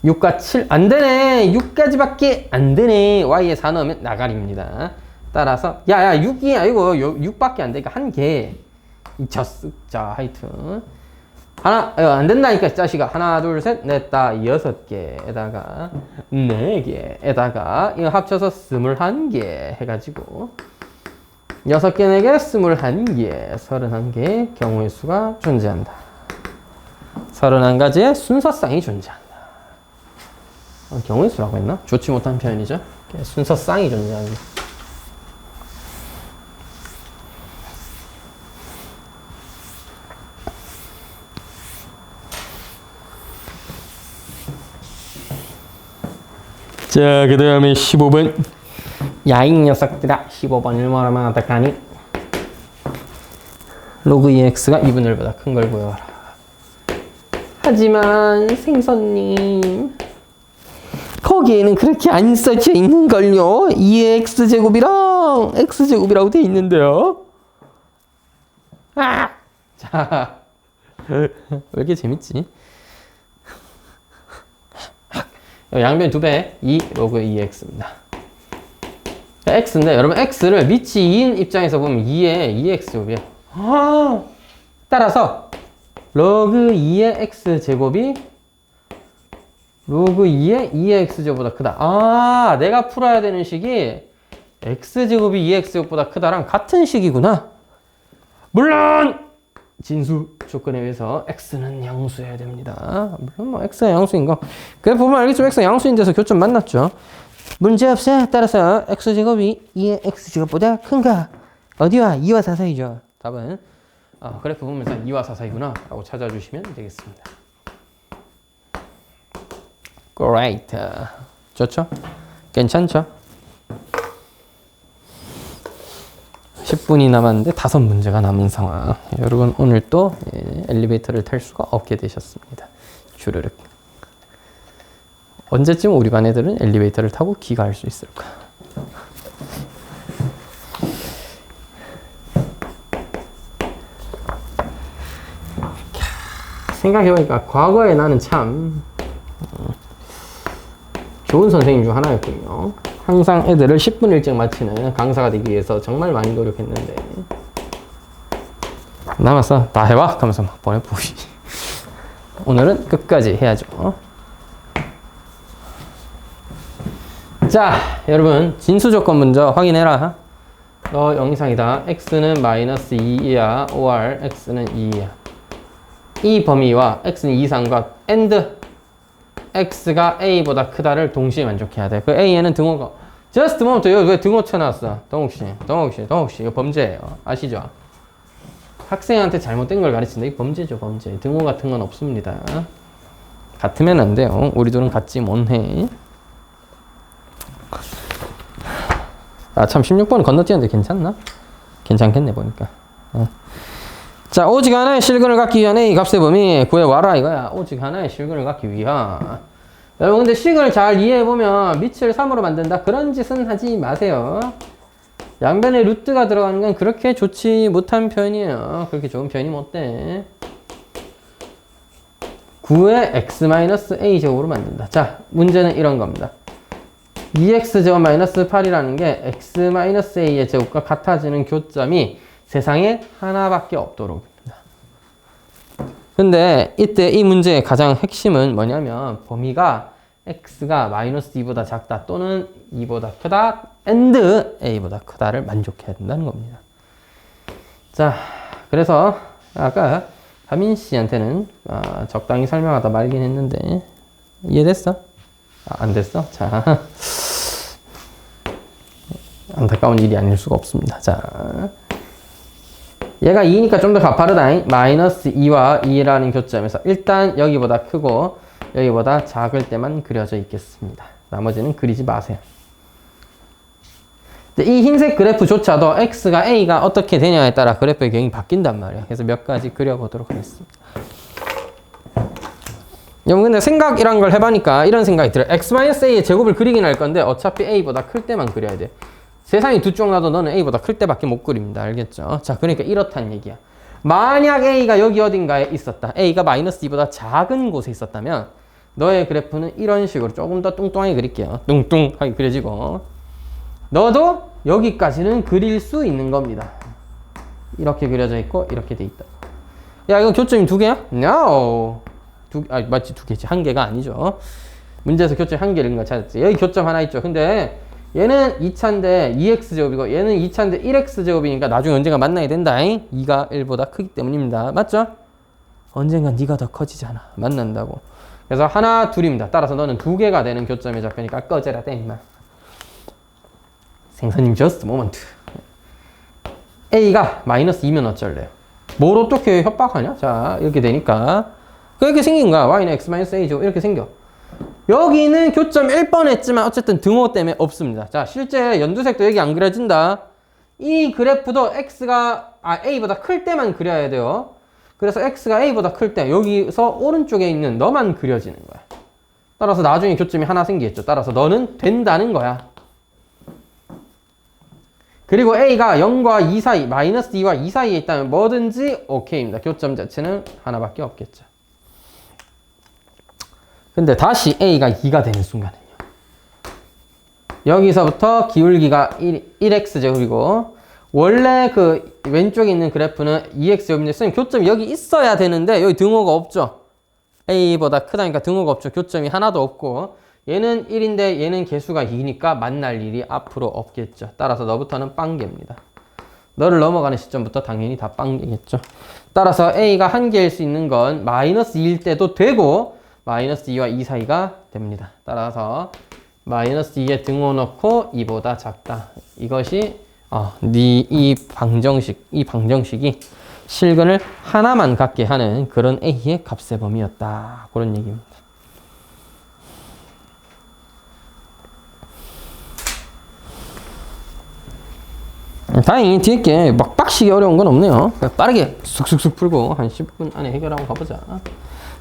6과 7 안 되네. 6까지밖에 안 되네. y에 4 넣으면 나가리입니다. 따라서 야야 6이 아니고 6밖에 안 되니까 한 개. 잊혔어. 자, 하여튼 하나 안 된다니까 자식아. 하나 둘 셋 넷다 6개에다가 4개에다가 이거 합쳐서 21개 해가지고 6개 4개 21개 31개 경우의 수가 존재한다. 31가지의 순서쌍이 존재한다. 경우의 수라고 했나? 좋지 못한 표현이죠. 순서쌍이 존재하는. 자, 그 다음에 15번. 야이 녀석들아, 15번을 뭐라면 어떡하니? 로그 2x가 2분의 1보다 큰 걸 구해와라. 하지만 생선님 거기에는 그렇게 안 써져 있는걸요. 2의 x제곱이랑 x제곱이라고 돼 있는데요. 아! 자, 왜 이렇게 재밌지? 양변 2배 2 로그 2x입니다. x인데 여러분 x를 미치인 입장에서 보면 2의 x제곱이에요. 따라서 로그 2의 x제곱이 로그 2의 2의 x제곱보다 크다. 내가 풀어야 되는 식이 x제곱이 2의 x제곱보다 크다랑 같은 식이구나. 물론 진수 조건에 의해서 x는 양수여야 됩니다. 물론 뭐 x가 양수인 거. 그래 보면 알겠죠. x가 양수인 데서 교점 만났죠. 문제없어. 따라서 x제곱이 2의 x제곱보다 큰가? 어디와? 2와 4 사이죠. 답은 그래프 보면서 2와 4 사이구나 라고 찾아주시면 되겠습니다. Great. 좋죠? 괜찮죠? 10분이 남았는데 5문제가 남은 상황. 여러분 오늘 또 엘리베이터를 탈 수가 없게 되셨습니다. 주르륵. 언제쯤 우리 반 애들은 엘리베이터를 타고 귀가할 수 있을까? 생각해보니까 과거에 나는 참 좋은 선생님 중 하나였군요. 항상 애들을 10분 일찍 마치는 강사가 되기 위해서 정말 많이 노력했는데 남았어 다 해봐 하면서 막 보내보시. 오늘은 끝까지 해야죠. 자 여러분 진수 조건 먼저 확인해라. 너 0 이상이다. x는 마이너스 2이야. or x는 2이야. 이 범위와 x는 2 이상과 and x가 a보다 크다를 동시에 만족해야 돼. 그 a에는 등호가 just moment 왜 등호 쳐놨어? 동욱씨 이거 범죄예요. 아시죠? 학생한테 잘못된 걸 가르친다. 이거 범죄죠. 범죄. 등호 같은 건 없습니다. 같으면 안 돼요. 우리 둘은 같지 뭔해. 참 16번 건너뛰었는데 괜찮나? 괜찮겠네 보니까. 자, 오직 하나의 실근을 갖기 위한 A 값의 범위 구해와라 이거야. 오직 하나의 실근을 갖기 위한. 여러분 근데 식을 잘 이해해보면 밑을 3으로 만든다. 그런 짓은 하지 마세요. 양변에 루트가 들어가는 건 그렇게 좋지 못한 표현이에요. 그렇게 좋은 표현이 못 돼. 9의 x-a 제곱으로 만든다. 자, 문제는 이런 겁니다. 2x 제곱 마이너스 8이라는 게 x-a의 제곱과 같아지는 교점이 세상에 하나밖에 없도록입니다. 근데 이때 이 문제의 가장 핵심은 뭐냐면 범위가 x가 마이너스 2보다 작다 또는 2보다 크다 and a보다 크다를 만족해야 된다는 겁니다. 자, 그래서 아까 하민 씨한테는 적당히 설명하다 말긴 했는데 이해됐어? 안 됐어? 자, 안타까운 일이 아닐 수가 없습니다. 자, 얘가 2니까 좀 더 가파르다. 마이너스 2와 2라는 교점에서 일단 여기보다 크고 여기보다 작을 때만 그려져 있겠습니다. 나머지는 그리지 마세요. 이 흰색 그래프조차도 x가 a가 어떻게 되냐에 따라 그래프의 경향이 바뀐단 말이에요. 그래서 몇 가지 그려보도록 하겠습니다. 여러분 근데 생각이란 걸 해보니까 이런 생각이 들어요. x-a의 제곱을 그리긴 할 건데 어차피 a보다 클 때만 그려야 돼. 세상이 두 쪽 나도 너는 a보다 클 때밖에 못 그립니다. 알겠죠? 자, 그러니까 이렇다는 얘기야. 만약 a가 여기 어딘가에 있었다. a가 마이너스 2보다 작은 곳에 있었다면 너의 그래프는 이런 식으로 조금 더 뚱뚱하게 그릴게요. 뚱뚱하게 그려지고 너도 여기까지는 그릴 수 있는 겁니다. 이렇게 그려져 있고 이렇게 돼 있다. 야, 이거 교점이 두 개야? No. 맞지, 두 개지. 한 개가 아니죠. 문제에서 교점 한 개를 찾았지. 여기 교점 하나 있죠. 근데 얘는 2차인데 2x제곱이고 얘는 2차인데 1x제곱이니까 나중에 언젠가 만나야 된다. 2가 1보다 크기 때문입니다. 맞죠? 언젠가 네가 더 커지잖아. 만난다고. 그래서 하나, 둘입니다. 따라서 너는 두 개가 되는 교점에 잡히니까 꺼져라 땡 임마. 생선님 just moment. a가 마이너스 2면 어쩔래요? 뭘 어떻게 협박하냐? 자, 이렇게 되니까 그렇게 생긴 거야. y는 x 마이너스 a죠. 이렇게 생겨. 여기는 교점 1번 했지만 어쨌든 등호 때문에 없습니다. 자, 실제 연두색도 여기 안 그려진다. 이 그래프도 x가 a보다 클 때만 그려야 돼요. 그래서 x가 a보다 클 때 여기서 오른쪽에 있는 너만 그려지는 거야. 따라서 나중에 교점이 하나 생기겠죠. 따라서 너는 된다는 거야. 그리고 a가 0과 2 사이, 마이너스 2와 2 사이에 있다면 뭐든지 오케이입니다. 교점 자체는 하나밖에 없겠죠. 근데 다시 a가 2가 되는 순간은요. 여기서부터 기울기가 1x제곱이고 원래 그 왼쪽에 있는 그래프는 2x제곱인데 선생님 교점이 여기 있어야 되는데 여기 등호가 없죠. a보다 크다니까 등호가 없죠. 교점이 하나도 없고 얘는 1인데 얘는 개수가 2니까 만날 일이 앞으로 없겠죠. 따라서 너부터는 빵개입니다. 너를 넘어가는 시점부터 당연히 다 빵개겠죠. 따라서 a가 한 개일 수 있는 건 마이너스 2일 때도 되고 마이너스 2와 2 사이가 됩니다. 따라서 마이너스 2에 등호 넣고 2보다 작다. 이것이 이 방정식이 실근을 하나만 갖게 하는 그런 a의 값의 범위였다. 그런 얘기입니다. 다행히 뒤에 게 막 빡시게 어려운 건 없네요. 빠르게 쑥쑥쑥 풀고 한 10분 안에 해결하고 가보자.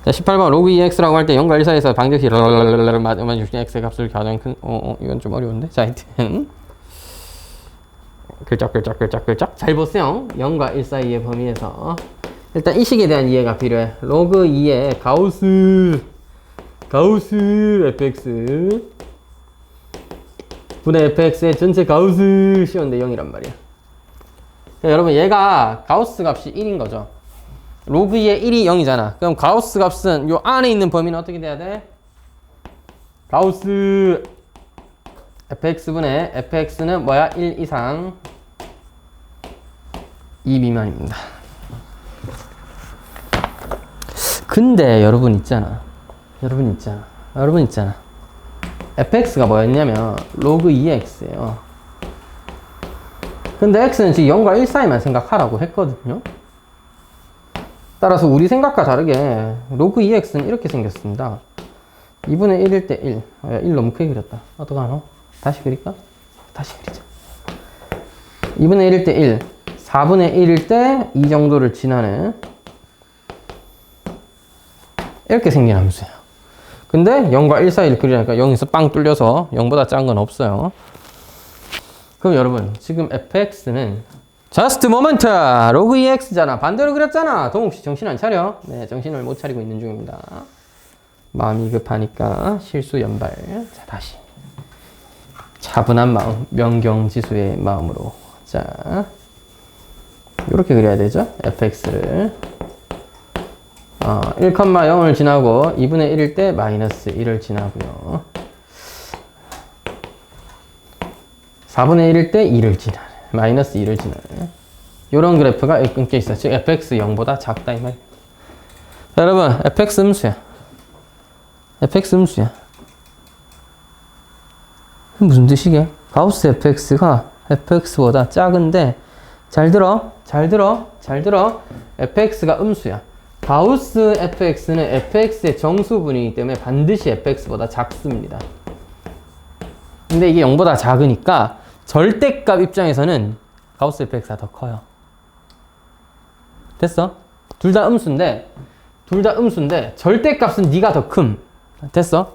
자, 18번 로그 2x라고 할 때 0과 1 사이에서 방정식 맞으면 x의 값을 가장 큰 이건 좀 어려운데. 자, 하여튼 글쩍 잘 보세요. 0과 1 사이의 범위에서 일단 이 식에 대한 이해가 필요해. 로그 2의 가우스 fx 분의 fx의 전체 가우스 씌웠는데 0이란 말이야. 자, 여러분 얘가 가우스 값이 1인 거죠. 로그 2의 1이 0이잖아. 그럼 가우스 값은 요 안에 있는 범위는 어떻게 돼야 돼? 가우스 fx분의 fx는 뭐야? 1 이상 2 미만입니다. 근데 여러분 있잖아. fx가 뭐였냐면 로그 2x예요. 근데 x는 지금 0과 1 사이만 생각하라고 했거든요. 따라서 우리 생각과 다르게 로그 2x는 이렇게 생겼습니다. 2분의 1일 때 1. 1 너무 크게 그렸다. 어떡하노? 다시 그릴까? 다시 그리자. 2분의 1일 때 1. 4분의 1일 때 이 정도를 지나는 이렇게 생긴 함수예요. 근데 0과 1 사이를 그리니까 0에서 빵 뚫려서 0보다 작은 건 없어요. 그럼 여러분 지금 fx는 just moment 로그 2x잖아. 반대로 그렸잖아. 동욱씨 정신 안 차려? 네, 정신을 못 차리고 있는 중입니다. 마음이 급하니까 실수 연발. 자, 다시 차분한 마음, 명경지수의 마음으로. 자, 이렇게 그려야 되죠. fx를 1,0을 지나고 2분의 1일 때 마이너스 1을 지나고요. 4분의 1일 때 2를 지나네. 마이너스 2를 지나네. 요런 그래프가 끊겨 있어. 즉 fx 0보다 작다 이 말이야. 여러분 fx 음수야. fx 음수야. 무슨 뜻이게? 가우스 fx가 fx보다 작은데 잘 들어. fx가 음수야. 가우스 fx는 fx의 정수분이기 때문에 반드시 fx보다 작습니다. 근데 이게 0보다 작으니까 절대값 입장에서는 가우스 fx가 더 커요. 됐어? 둘 다 음수인데 절대값은 네가 더 큼. 됐어?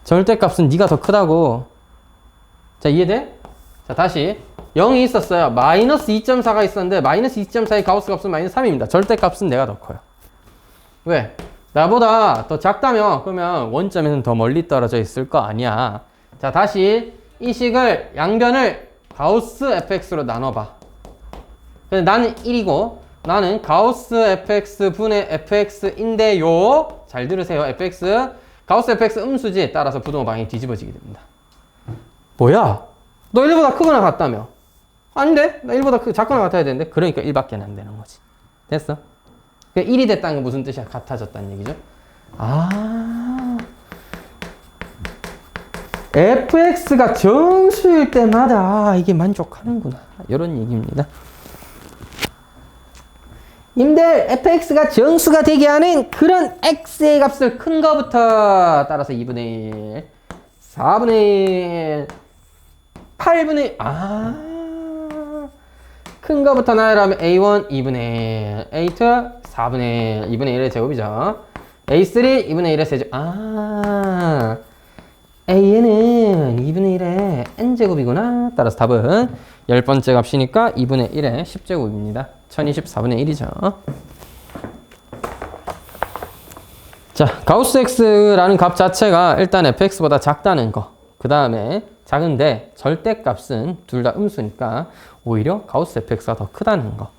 절대값은 네가 더 크다고. 자, 이해돼? 자, 다시 0이 있었어요. 마이너스 2.4가 있었는데 마이너스 2.4의 가우스 값은 마이너스 3입니다. 절대값은 내가 더 커요. 왜? 나보다 더 작다며? 그러면 원점에서는 더 멀리 떨어져 있을 거 아니야. 자, 다시 이 식을 양변을 가우스 fx로 나눠봐. 근데 나는 1이고 나는 가우스 fx 분의 fx인데요. 잘 들으세요. 가우스 fx 음수지. 따라서 부동호 방향이 뒤집어지게 됩니다. 뭐야? 너 1보다 크거나 같다며? 아닌데? 나 1보다 작거나 같아야 되는데? 그러니까 1밖에 안 되는 거지. 됐어? 1이 됐다는 건 무슨 뜻이야? 같아졌다는 얘기죠. fx가 정수일 때마다 이게 만족하는구나. 이런 얘기입니다. 님들 fx가 정수가 되게 하는 그런 x의 값을 큰 거부터 따라서 2분의 1, 4분의 1, 8분의 1, 큰 거부터 나열하면 a1 2분의 1, a2 4분의 1, 2분의 1의 제곱이죠. a3 2분의 1의 세제곱. a는 2분의 1의 n제곱이구나. 따라서 답은 10번째 값이니까 2분의 1의 10제곱입니다. 1024분의 1이죠. 자, 가우스 x라는 값 자체가 일단 fx보다 작다는 거. 그 다음에 작은데 절대값은 둘 다 음수니까 오히려 가우스 fx가 더 크다는 거.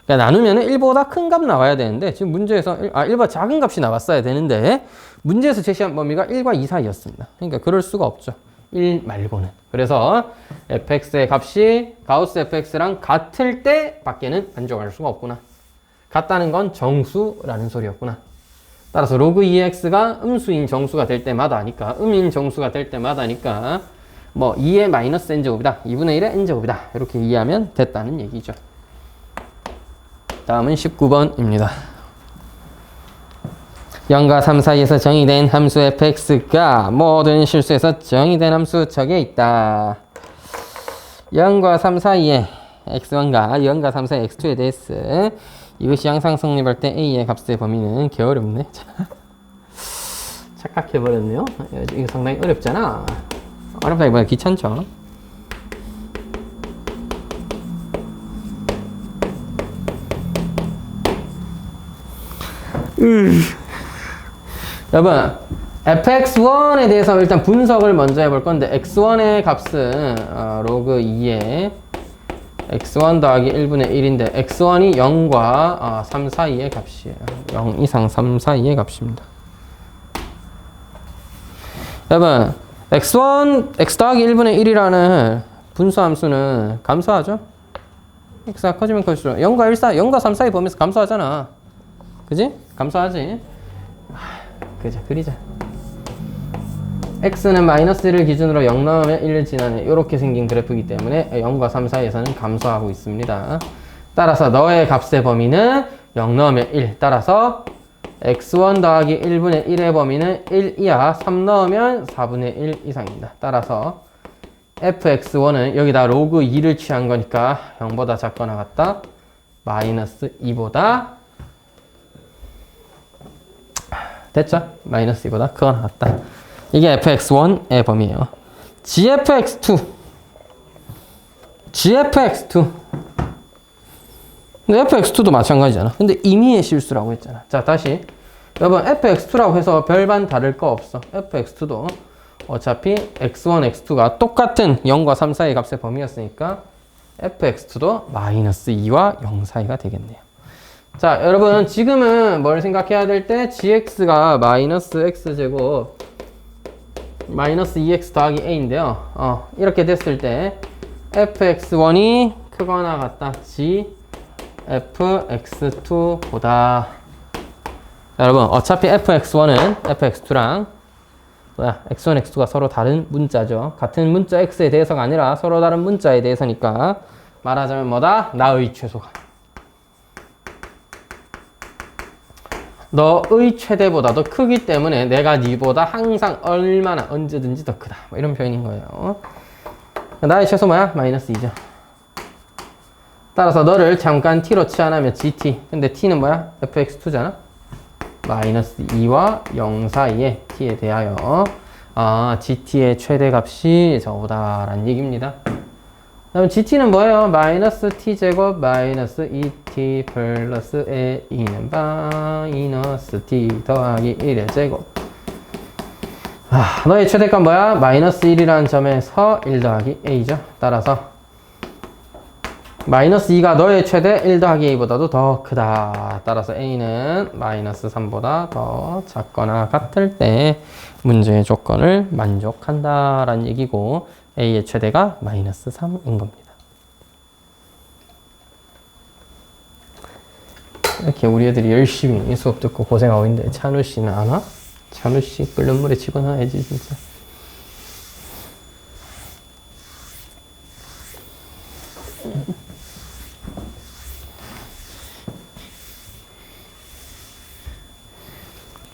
그러니까 나누면 1보다 큰 값 나와야 되는데 지금 문제에서 1보다 작은 값이 나왔어야 되는데 문제에서 제시한 범위가 1과 2 사이였습니다. 그러니까 그럴 수가 없죠. 1 말고는. 그래서 fx의 값이 가우스 fx랑 같을 때 밖에는 만족할 수가 없구나. 같다는 건 정수라는 소리였구나. 따라서 로그 2x가 음수인 정수가 될 때마다니까 음인 정수가 될 때마다니까 뭐 2의 마이너스 n제곱이다. 2분의 1의 n제곱이다. 이렇게 이해하면 됐다는 얘기죠. 다음은 19번입니다. 0과 3 사이에서 정의된 함수 fx가 모든 실수에서 정의된 함수 척에 있다. 0과 3 사이에 x1과 0과 3 사이에 x2에 대해서 이것이 항상 성립할 때 a의 값의 범위는 개 어렵네. 착각해버렸네요. 이거 상당히 어렵잖아. 어렵다기보다 귀찮죠. 여러분 fx1에 대해서 일단 분석을 먼저 해볼 건데 x1의 값은 로그 2에 x1 더하기 1분의 1인데 x1이 0과 3 사이의 값이에요. 0 이상 3 사이의 값입니다. 여러분 x 더하기 1분의 1이라는 분수함수는 감소하죠? x가 커지면 커질수록 0과 3 사이 범위에서 감소하잖아. 그지? 감소하지? 그자 그리자. x는 마이너스를 기준으로 0 넣으면 1을 지나네. 이렇게 생긴 그래프이기 때문에 0과 3 사이에서는 감소하고 있습니다. 따라서 너의 값의 범위는 0 넣으면 1. 따라서 x1 더하기 1분의 1의 범위는 1 이하, 3 넣으면 4분의 1 이상입니다. 따라서 fx1은 여기다 로그 2를 취한 거니까 0보다 작거나 같다. 마이너스 2보다 됐죠? 마이너스 2보다 크거나 같다. 이게 fx1의 범위예요. gfx2 근데 fx2도 마찬가지잖아. 근데 임의의 실수라고 했잖아. 자, 다시 여러분 fx2라고 해서 별반 다를 거 없어. fx2도 어차피 x1, x2가 똑같은 0과 3 사이의 값의 범위였으니까 fx2도 마이너스 2와 0 사이가 되겠네요. 자, 여러분 지금은 뭘 생각해야 될 때 gx가 마이너스 x제곱 마이너스 2x 더하기 a인데요. 이렇게 됐을 때 fx1이 크거나 같다 fx2보다. 여러분 어차피 fx1은 fx2랑 x1, x2가 서로 다른 문자죠. 같은 문자 x에 대해서가 아니라 서로 다른 문자에 대해서니까 말하자면 뭐다? 나의 최소가. 너의 최대보다 더 크기 때문에 내가 니보다 항상 얼마나 언제든지 더 크다. 뭐 이런 표현인 거예요. 나의 최소 뭐야? 마이너스 2죠. 따라서 너를 잠깐 t로 치환하면 gt. 근데 t는 뭐야? fx2잖아. 마이너스 2와 0 사이에 t에 대하여 gt의 최대값이 저보다 라는 얘기입니다. 그럼 gt는 뭐예요? 마이너스 t제곱 마이너스 2t 플러스 a는 마이너스 t 더하기 1의 제곱. 너의 최대값 뭐야? 마이너스 1이라는 점에서 1 더하기 a죠. 따라서 마이너스 2가 너의 최대 1 더하기 a보다도 더 크다. 따라서 a는 마이너스 3보다 더 작거나 같을 때 문제의 조건을 만족한다라는 얘기고 a의 최대가 마이너스 3인 겁니다. 이렇게 우리 애들이 열심히 수업 듣고 고생하고 있는데 찬우 씨는 안 와? 찬우 씨 끓는 물에 집어넣어야지 진짜.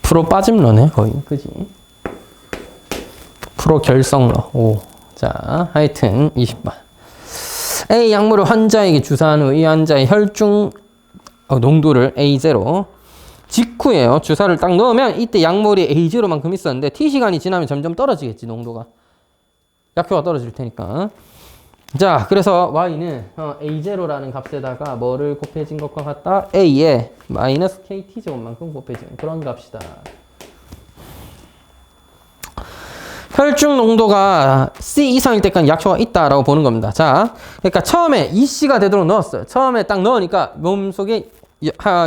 프로 빠짐러네 거의. 그지? 프로 결성러. 오. 자, 하여튼 20번. A 약물을 환자에게 주사한 후 이 환자의 혈중 농도를 A0 직후에요. 주사를 딱 넣으면 이때 약물이 A0만큼 있었는데 T시간이 지나면 점점 떨어지겠지, 농도가. 약효가 떨어질 테니까. 자, 그래서 Y는 A0라는 값에다가 뭐를 곱해진 것과 같다? A에 마이너스 KT제곱만큼 곱해진 그런 값이다. 혈중 농도가 C 이상일 때까지 약효가 있다라고 보는 겁니다. 자, 그러니까 처음에 EC가 되도록 넣었어요. 처음에 딱 넣으니까 몸속에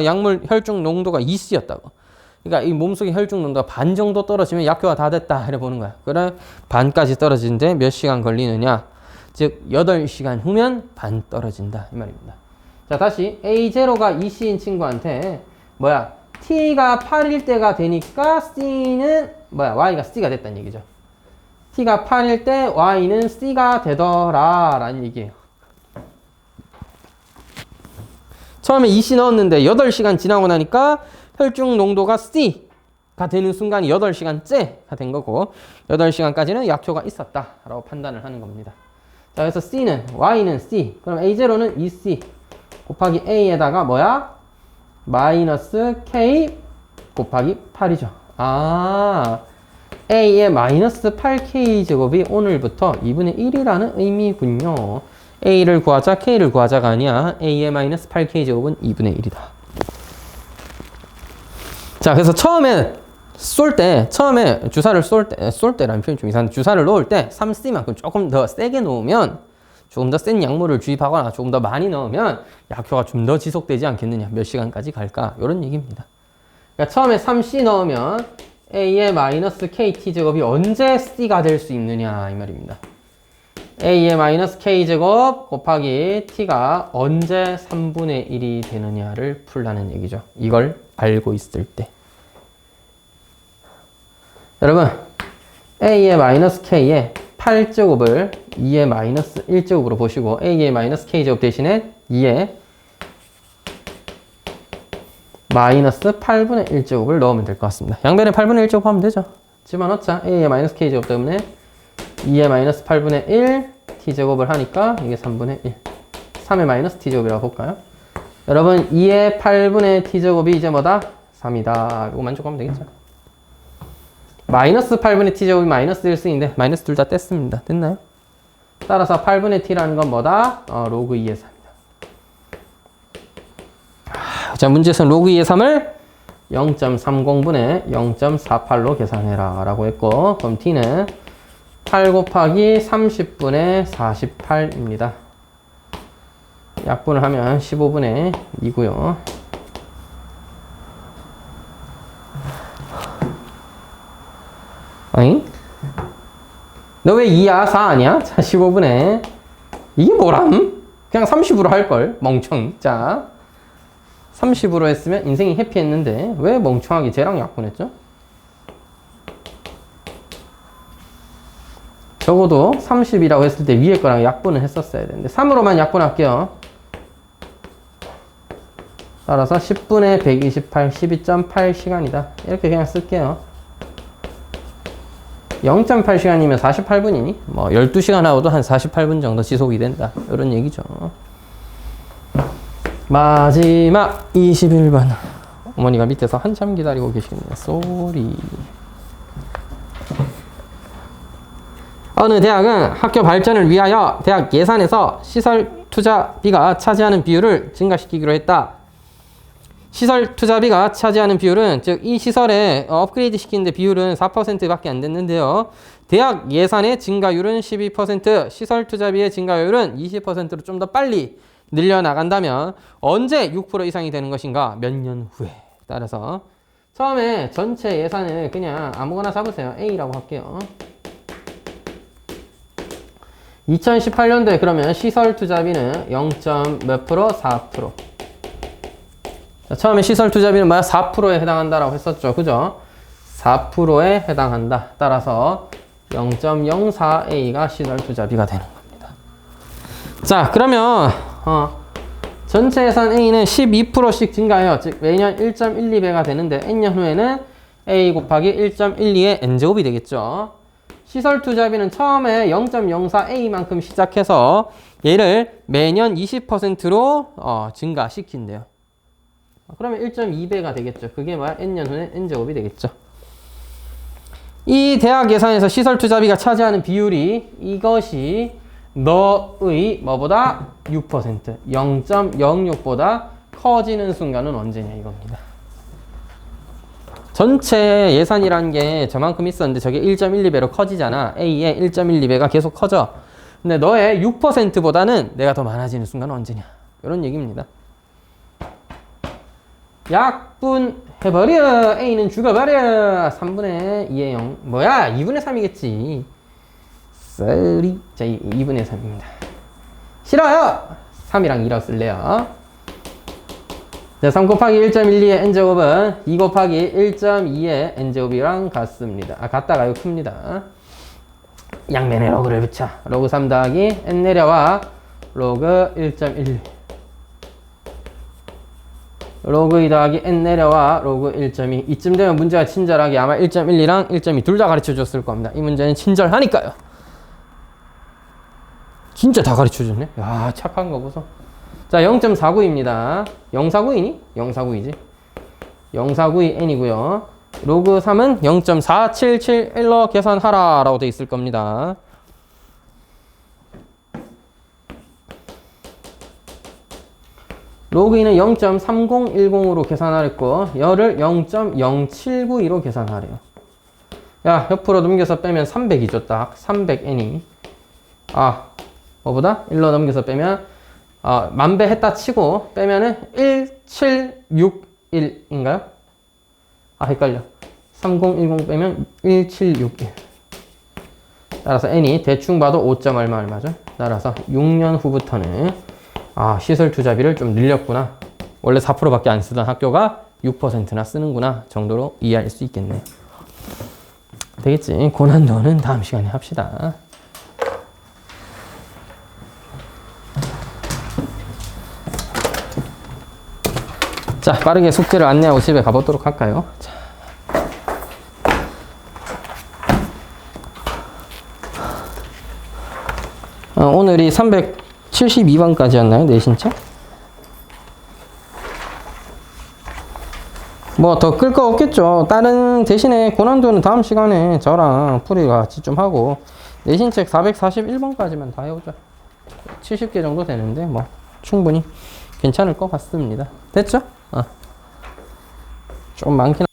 약물 혈중 농도가 EC였다고. 그러니까 이 몸속에 혈중 농도가 반 정도 떨어지면 약효가 다 됐다 이래 보는 거야. 그래 반까지 떨어지는데 몇 시간 걸리느냐? 즉 8시간 후면 반 떨어진다 이 말입니다. 자, 다시 A0가 EC인 친구한테 뭐야? T가 8일 때가 되니까 C는 뭐야? Y가 C가 됐다는 얘기죠. T가 8일 때 Y는 C가 되더라 라는 얘기예요. 처음에 EC 넣었는데 8시간 지나고 나니까 혈중 농도가 C가 되는 순간이 8시간째가 된 거고 8시간까지는 약효가 있었다 라고 판단을 하는 겁니다. 자, 그래서 C는 Y는 C 그럼 A0는 EC 곱하기 A에다가 뭐야? 마이너스 K 곱하기 8이죠. A의 마이너스 8K 제곱이 오늘부터 2분의 1이라는 의미군요. A를 구하자, K를 구하자가 아니야. A의 마이너스 8K 제곱은 2분의 1이다. 자, 그래서 처음에 주사를 쏠 때라는 표현이 좀 이상한데, 주사를 놓을 때 3C만큼 조금 더 세게 놓으면, 조금 더 센 약물을 주입하거나 조금 더 많이 넣으면 약효가 좀 더 지속되지 않겠느냐. 몇 시간까지 갈까? 이런 얘기입니다. 그러니까 처음에 3C 넣으면 A의 마이너스 KT 제곱이 언제 C가 될 수 있느냐 이 말입니다. A의 마이너스 K 제곱 곱하기 T가 언제 3분의 1이 되느냐를 풀라는 얘기죠. 이걸 알고 있을 때. 여러분, A의 마이너스 K에 8제곱을 2의 마이너스 1제곱으로 보시고 A의 마이너스 K제곱 대신에 2의 마이너스 8분의 1제곱을 넣으면 될 것 같습니다. 양변에 8분의 1제곱 하면 되죠. 집어넣자. A의 마이너스 K제곱 때문에 2의 마이너스 8분의 1 T제곱을 하니까 이게 3분의 1 3의 마이너스 T제곱이라고 볼까요? 여러분 2의 8분의 T제곱이 이제 뭐다? 3이다. 이거 만족하면 되겠죠. 마이너스 8분의 T제곱이 마이너스 1승인데 마이너스 둘 다 뗐습니다. 됐나요? 따라서 8분의 T라는 건 뭐다? 로그 2의 3이다. 자, 문제에서 로그 2의 3을 0.30분의 0.48로 계산해라 라고 했고, 그럼 T는 8 곱하기 30분의 48입니다. 약분을 하면 15분의 2고요. 어잉? 너 왜 2야? 4 아니야? 자, 15분에. 이게 뭐람? 그냥 30으로 할걸. 멍청. 자, 30으로 했으면 인생이 해피했는데 왜 멍청하게 쟤랑 약분했죠? 적어도 30이라고 했을 때 위에 거랑 약분을 했었어야 되는데 3으로만 약분할게요. 따라서 10분의 128, 12.8시간이다. 이렇게 그냥 쓸게요. 0.8시간이면 48분이니? 뭐 12시간 하고도 한 48분 정도 지속이 된다. 이런 얘기죠. 마지막 21번. 어머니가 밑에서 한참 기다리고 계시겠네요. 쏘리. 어느 대학은 학교 발전을 위하여 대학 예산에서 시설 투자비가 차지하는 비율을 증가시키기로 했다. 시설 투자비가 차지하는 비율은 즉 이 시설에 업그레이드 시키는데 비율은 4%밖에 안 됐는데요. 대학 예산의 증가율은 12%, 시설 투자비의 증가율은 20%로 좀 더 빨리 늘려나간다면 언제 6% 이상이 되는 것인가? 몇 년 후에. 따라서 처음에 전체 예산을 그냥 아무거나 잡으세요. A라고 할게요. 2018년도에 그러면 시설 투자비는 0. 몇 프로? 4%. 자, 처음에 시설 투자비는 뭐야? 4%에 해당한다라고 했었죠. 그죠? 4%에 해당한다. 따라서 0.04A가 시설 투자비가 되는 겁니다. 자, 그러면 전체 예산 A는 12%씩 증가해요. 즉 매년 1.12배가 되는데 N년 후에는 A 곱하기 1.12의 N제곱이 되겠죠. 시설 투자비는 처음에 0.04A만큼 시작해서 얘를 매년 20%로 증가시킨대요. 그러면 1.2배가 되겠죠. 그게 뭐야? N년 후에 N제곱이 되겠죠. 이 대학 예산에서 시설 투자비가 차지하는 비율이 이것이 너의 뭐보다 6%, 0.06보다 커지는 순간은 언제냐 이겁니다. 전체 예산이라는 게 저만큼 있었는데 저게 1.12배로 커지잖아. A의 1.12배가 계속 커져. 근데 너의 6%보다는 내가 더 많아지는 순간은 언제냐. 이런 얘기입니다. 약분해버려. A는 죽어버려. 3분의 2의 0. 뭐야? 2분의 3이겠지. 쏘리. 자, 2분의 3입니다. 싫어요. 3이랑 2로 쓸래요. 자, 3 곱하기 1.12의 n제곱은 2 곱하기 1.2의 n제곱이랑 같습니다. 같다가요, 큽니다. 양면에 로그를 붙여. 로그 3 더하기 n 내려와. 로그 1.12. 로그 2 더하기 n 내려와. 로그 1.2. 이쯤 되면 문제가 친절하게 아마 1.12랑 1.2 둘 다 가르쳐 줬을 겁니다. 이 문제는 친절하니까요. 진짜 다 가르쳐 줬네. 야, 착한 거 보소. 자, 0.49입니다. 049이니? 049이지. 049이 n이고요. 로그 3은 0.4771로 계산하라 라고 되어 있을 겁니다. 로그 2는 0.3010으로 계산하랬고 열을 0.0792로 계산하래요. 야, 옆으로 넘겨서 빼면 300이죠. 딱 300n이. 뭐보다? 1로 넘겨서 빼면 만배 했다 치고 빼면은 1761인가요? 헷갈려. 3010 빼면 1761. 따라서 n이 대충 봐도 5. 얼마죠? 따라서 6년 후부터는 시설 투자비를 좀 늘렸구나. 원래 4%밖에 안 쓰던 학교가 6%나 쓰는구나 정도로 이해할 수 있겠네. 되겠지. 고난도는 다음 시간에 합시다. 자, 빠르게 숙제를 안내하고 집에 가보도록 할까요? 자. 오늘이 372번까지였나요? 내신책? 뭐 더 끌 거 없겠죠. 다른 대신에 고난도는 다음 시간에 저랑 풀이 같이 좀 하고 내신책 441번까지만 다 해오죠. 70개 정도 되는데 뭐 충분히 괜찮을 것 같습니다. 됐죠? 좀 많긴